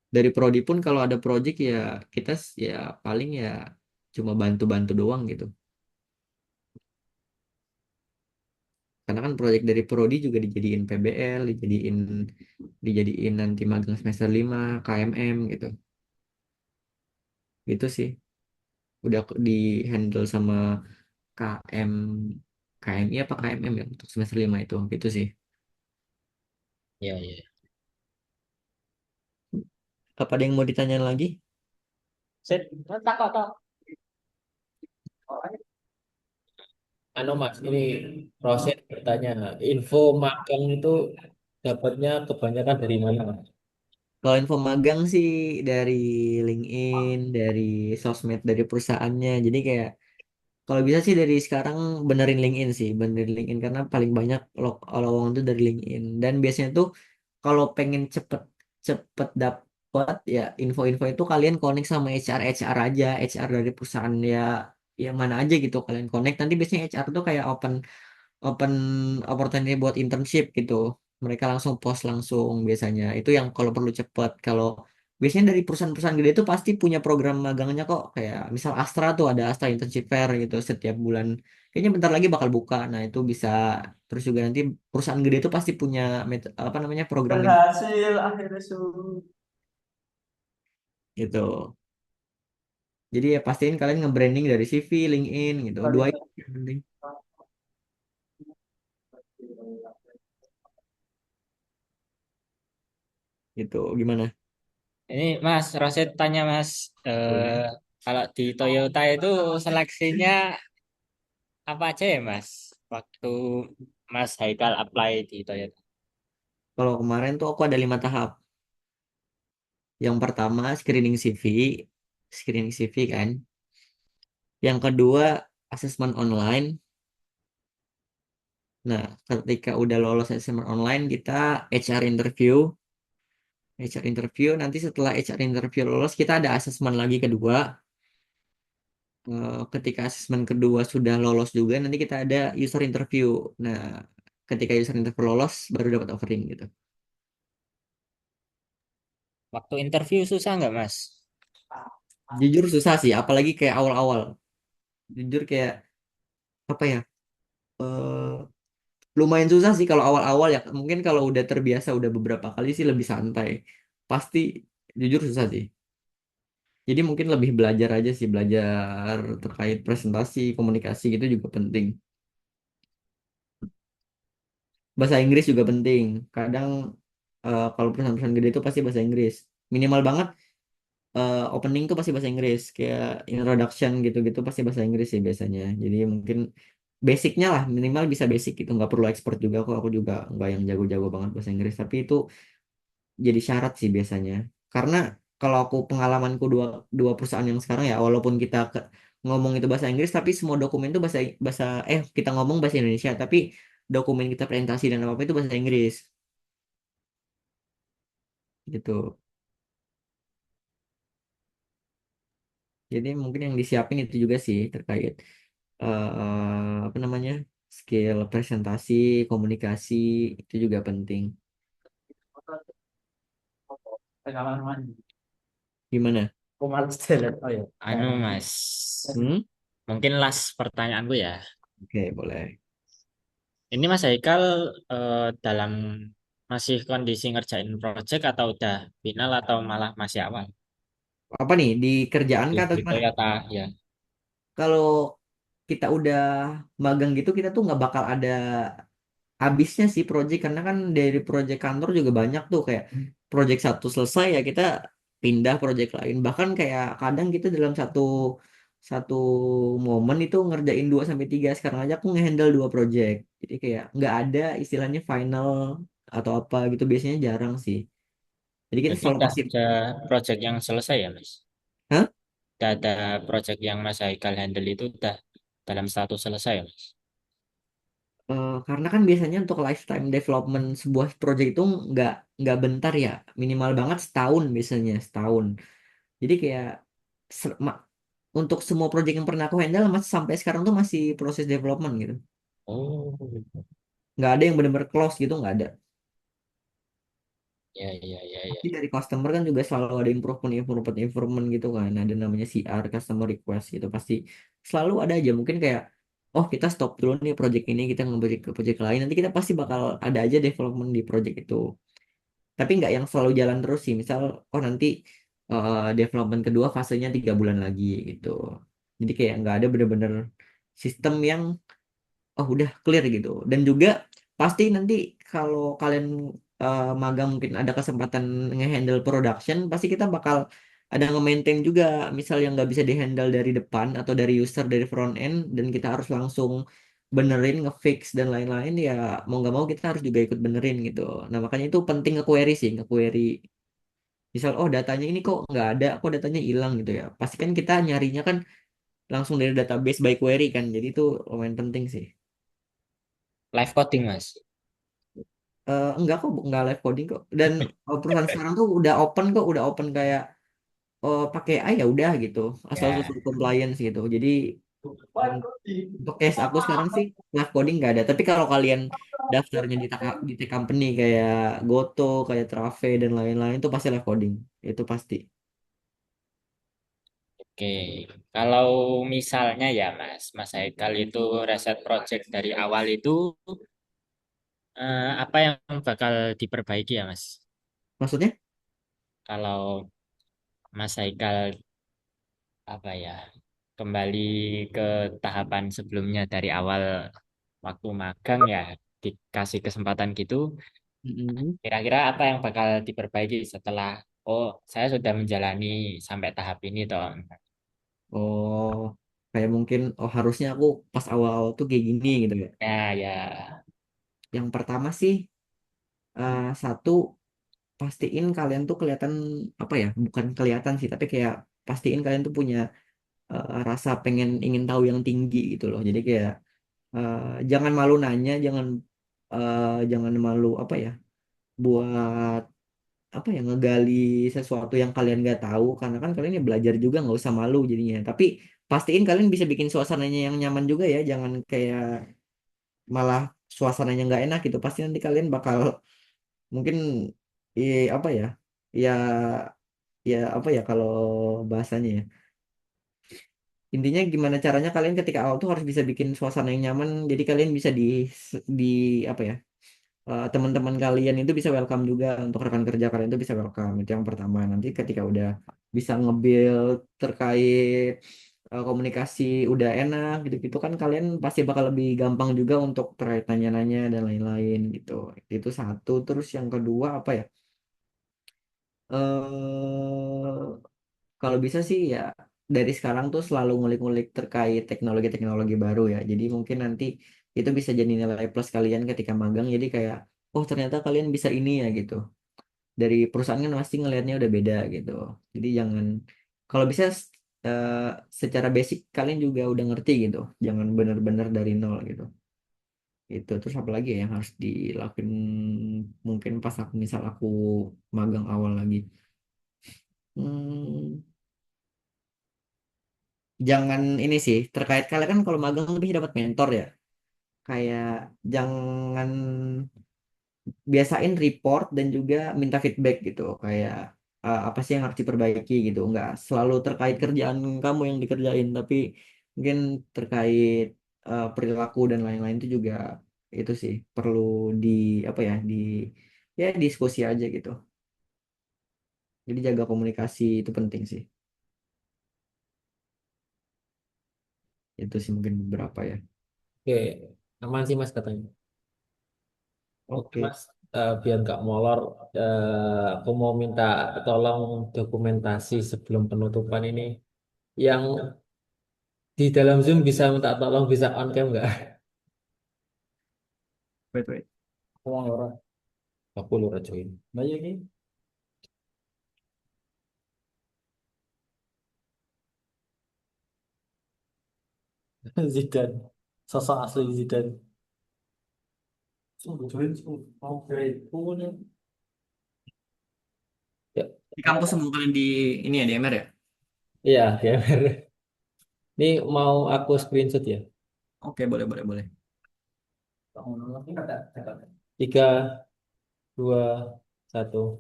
Dari prodi pun kalau ada project ya kita ya paling ya cuma bantu-bantu doang gitu. Karena kan proyek dari prodi juga dijadiin PBL, dijadiin nanti magang semester 5 KMM gitu. Gitu sih. Udah di handle sama KM KMI apa KMM ya untuk semester 5 itu. Gitu sih. Ya, ya. Apa ada yang mau ditanyain lagi? Set, tak kok tak. Anu Mas, ini proses bertanya, info magang itu dapatnya kebanyakan dari mana Mas? Kalau info magang sih dari LinkedIn, dari sosmed, dari perusahaannya. Jadi kayak kalau bisa sih dari sekarang benerin LinkedIn sih, benerin LinkedIn karena paling banyak lowongan tuh dari LinkedIn. Dan biasanya tuh kalau pengen cepet cepet dapat ya info-info itu kalian connect sama HR aja, HR dari perusahaan ya yang mana aja gitu kalian connect. Nanti biasanya HR tuh kayak open open opportunity buat internship gitu. Mereka langsung post langsung biasanya. Itu yang kalau perlu cepet. Kalau biasanya dari perusahaan-perusahaan gede itu pasti punya program magangnya kok. Kayak misal Astra tuh ada Astra Internship Fair gitu setiap bulan. Kayaknya bentar lagi bakal buka. Nah itu bisa. Terus juga nanti perusahaan gede itu pasti punya apa namanya program Berhasil akhirnya su. gitu. Jadi ya pastiin kalian nge-branding dari CV, LinkedIn gitu. Dua itu yang penting. Gitu. Gimana? Ini Mas Rosid tanya Mas, Boleh. kalau di Toyota itu seleksinya apa aja ya Mas? Waktu Mas Haikal apply di Toyota. Kalau kemarin tuh aku ada 5 tahap. Yang pertama screening CV kan. Yang kedua asesmen online. Nah, ketika udah lolos asesmen online, kita HR interview. HR interview, nanti setelah HR interview lolos, kita ada asesmen lagi kedua. Ketika asesmen kedua sudah lolos juga, nanti kita ada user interview. Nah, ketika user interview lolos, baru dapat offering gitu. Waktu interview susah nggak, Mas? Jujur susah sih, apalagi kayak awal-awal. Jujur kayak apa ya? eh Lumayan susah sih kalau awal-awal ya. Mungkin kalau udah terbiasa, udah beberapa kali sih lebih santai. Pasti jujur susah sih. Jadi mungkin lebih belajar aja sih, belajar terkait presentasi, komunikasi gitu juga penting. Bahasa Inggris juga penting. Kadang kalau perusahaan-perusahaan gede itu pasti bahasa Inggris. Minimal banget opening tuh pasti bahasa Inggris. Kayak introduction gitu-gitu pasti bahasa Inggris sih biasanya. Jadi mungkin basicnya lah minimal bisa basic gitu. Nggak perlu expert juga kok. Aku juga nggak yang jago-jago banget bahasa Inggris. Tapi itu jadi syarat sih biasanya. Karena kalau aku pengalamanku dua dua perusahaan yang sekarang ya, walaupun kita ngomong itu bahasa Inggris, tapi semua dokumen itu bahasa bahasa kita ngomong bahasa Indonesia, tapi dokumen kita presentasi dan apa itu bahasa Inggris gitu. Jadi mungkin yang disiapin itu juga sih terkait apa namanya skill presentasi, komunikasi itu juga penting. Gimana? Anu, Mas. Hmm? Mungkin last pertanyaanku ya. Oke, boleh. Ini Mas Haikal dalam masih kondisi ngerjain project atau udah final atau malah masih awal Apa nih di kerjaan kah atau di gimana? Toyota ya? Kalau kita udah magang gitu kita tuh nggak bakal ada habisnya sih project karena kan dari project kantor juga banyak tuh kayak project satu selesai ya kita pindah project lain bahkan kayak kadang kita dalam satu satu momen itu ngerjain 2 sampai 3 sekarang aja aku ngehandle 2 project jadi kayak nggak ada istilahnya final atau apa gitu biasanya jarang sih jadi kita Jadi selalu udah pasti ada project yang selesai ya, Mas? Hah? Udah ada project yang Mas Haikal handle itu udah dalam status selesai ya, Mas? Karena kan biasanya untuk lifetime development sebuah project itu nggak nggak bentar ya minimal banget setahun biasanya setahun jadi kayak se- ma- untuk semua project yang pernah aku handle masih sampai sekarang tuh masih proses development gitu Oh, nggak ada yang benar-benar close gitu nggak ada ya, ya, ya, ya. pasti dari customer kan juga selalu ada improvement gitu kan ada namanya CR customer request gitu pasti selalu ada aja mungkin kayak oh kita stop dulu nih project ini kita ngeberi ke project lain nanti kita pasti bakal ada aja development di project itu tapi nggak yang selalu jalan terus sih misal oh nanti development kedua fasenya 3 bulan lagi gitu jadi kayak nggak ada bener-bener sistem yang oh udah clear gitu dan juga pasti nanti kalau kalian magang mungkin ada kesempatan ngehandle production pasti kita bakal ada nge-maintain juga misal yang nggak bisa dihandle dari depan atau dari user dari front end dan kita harus langsung benerin nge-fix dan lain-lain ya mau nggak mau kita harus juga ikut benerin gitu nah makanya itu penting nge-query sih nge-query misal oh datanya ini kok nggak ada kok datanya hilang gitu ya pasti kan kita nyarinya kan langsung dari database by query kan jadi itu lumayan penting sih. Live coding, Mas. Enggak kok, enggak live coding kok. Dan perusahaan sekarang tuh udah open kayak pakai AI ya udah gitu, asal Ya, sesuai compliance gitu. Jadi untuk case aku sekarang sih live coding nggak ada. Tapi kalau kalian daftarnya di tech company kayak Goto, kayak Trave dan lain-lain itu pasti live coding. Itu pasti. oke. Kalau misalnya ya, Mas Haikal itu reset project dari awal itu apa yang bakal diperbaiki ya, Mas? Maksudnya? Kalau Mas Haikal apa ya kembali ke tahapan sebelumnya dari awal waktu magang ya dikasih kesempatan gitu, Mm-mm. kira-kira apa yang bakal diperbaiki setelah oh saya sudah menjalani sampai tahap ini toh. Oh, kayak mungkin oh harusnya aku pas awal-awal tuh kayak gini gitu ya. Ya, ya. Yang pertama sih satu pastiin kalian tuh kelihatan apa ya bukan kelihatan sih tapi kayak pastiin kalian tuh punya rasa pengen ingin tahu yang tinggi gitu loh. Jadi kayak eh, jangan malu nanya, jangan malu apa ya, buat apa ya, ngegali sesuatu yang kalian nggak tahu, karena kan kalian ya belajar juga, nggak usah malu jadinya. Tapi pastiin kalian bisa bikin suasananya yang nyaman juga ya, jangan kayak malah suasananya nggak enak gitu. Pasti nanti kalian bakal mungkin apa ya, ya ya apa ya kalau bahasanya ya, intinya gimana caranya kalian ketika awal tuh harus bisa bikin suasana yang nyaman, jadi kalian bisa di apa ya, teman-teman kalian itu bisa welcome juga, untuk rekan kerja kalian itu bisa welcome. Itu yang pertama. Nanti ketika udah bisa nge-build terkait komunikasi udah enak gitu-gitu kan, kalian pasti bakal lebih gampang juga untuk terkait nanya-nanya dan lain-lain gitu. Itu satu. Terus yang kedua apa ya, eh kalau bisa sih ya dari sekarang tuh selalu ngulik-ngulik terkait teknologi-teknologi baru ya. Jadi mungkin nanti itu bisa jadi nilai plus kalian ketika magang. Jadi kayak, oh ternyata kalian bisa ini ya gitu. Dari perusahaan kan pasti ngelihatnya udah beda gitu. Jadi jangan, kalau bisa eh, secara basic kalian juga udah ngerti gitu. Jangan bener-bener dari nol gitu. Itu terus apa lagi ya yang harus dilakuin mungkin pas aku misal aku magang awal lagi. Hmm, jangan ini sih terkait kalian kan kalau magang lebih dapat mentor ya, kayak jangan, biasain report dan juga minta feedback gitu, kayak apa sih yang harus diperbaiki gitu, nggak selalu terkait kerjaan kamu yang dikerjain, tapi mungkin terkait perilaku dan lain-lain itu juga, itu sih perlu di apa ya, di ya diskusi aja gitu. Jadi jaga komunikasi itu penting sih. Itu sih mungkin beberapa ya. Oke, aman sih Mas katanya. Oke Oke. Mas, biar nggak molor, aku mau minta tolong dokumentasi sebelum penutupan ini. Yang di dalam Zoom bisa minta tolong bisa on cam nggak? Wait, wait. Tolong Lora. Aku Lora join. Nah, ya, ini. Zidane. Sosok asli Zidane. Ya, Di kampus sebelum kalian di ini ya, di MR ya. iya, GMR. Ini mau aku screenshot ya. Oke, boleh, boleh, boleh. Tiga, dua, satu.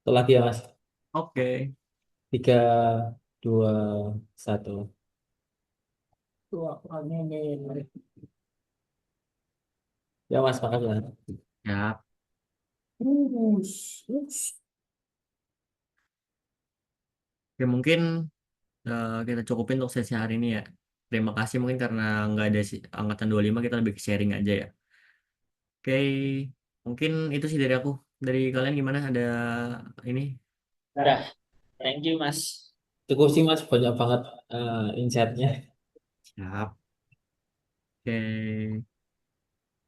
Satu lagi ya Mas. Oke. Tiga, dua, satu. Ya Mas, makasih Mas. Ya. Oke, mungkin kita cukupin untuk sesi hari ini ya. Terima kasih mungkin karena nggak ada angkatan 25, kita lebih ke sharing aja ya. Oke, mungkin itu sih dari aku. Dari kalian gimana? Ada ini? Udah, thank you Mas. Cukup sih Mas, banyak banget insight-nya. Siap. Oke.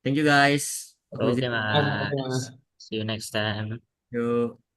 Thank you guys. Aku Oke izin. Mas, makasih Mas. Mas. See you next time. Yuk.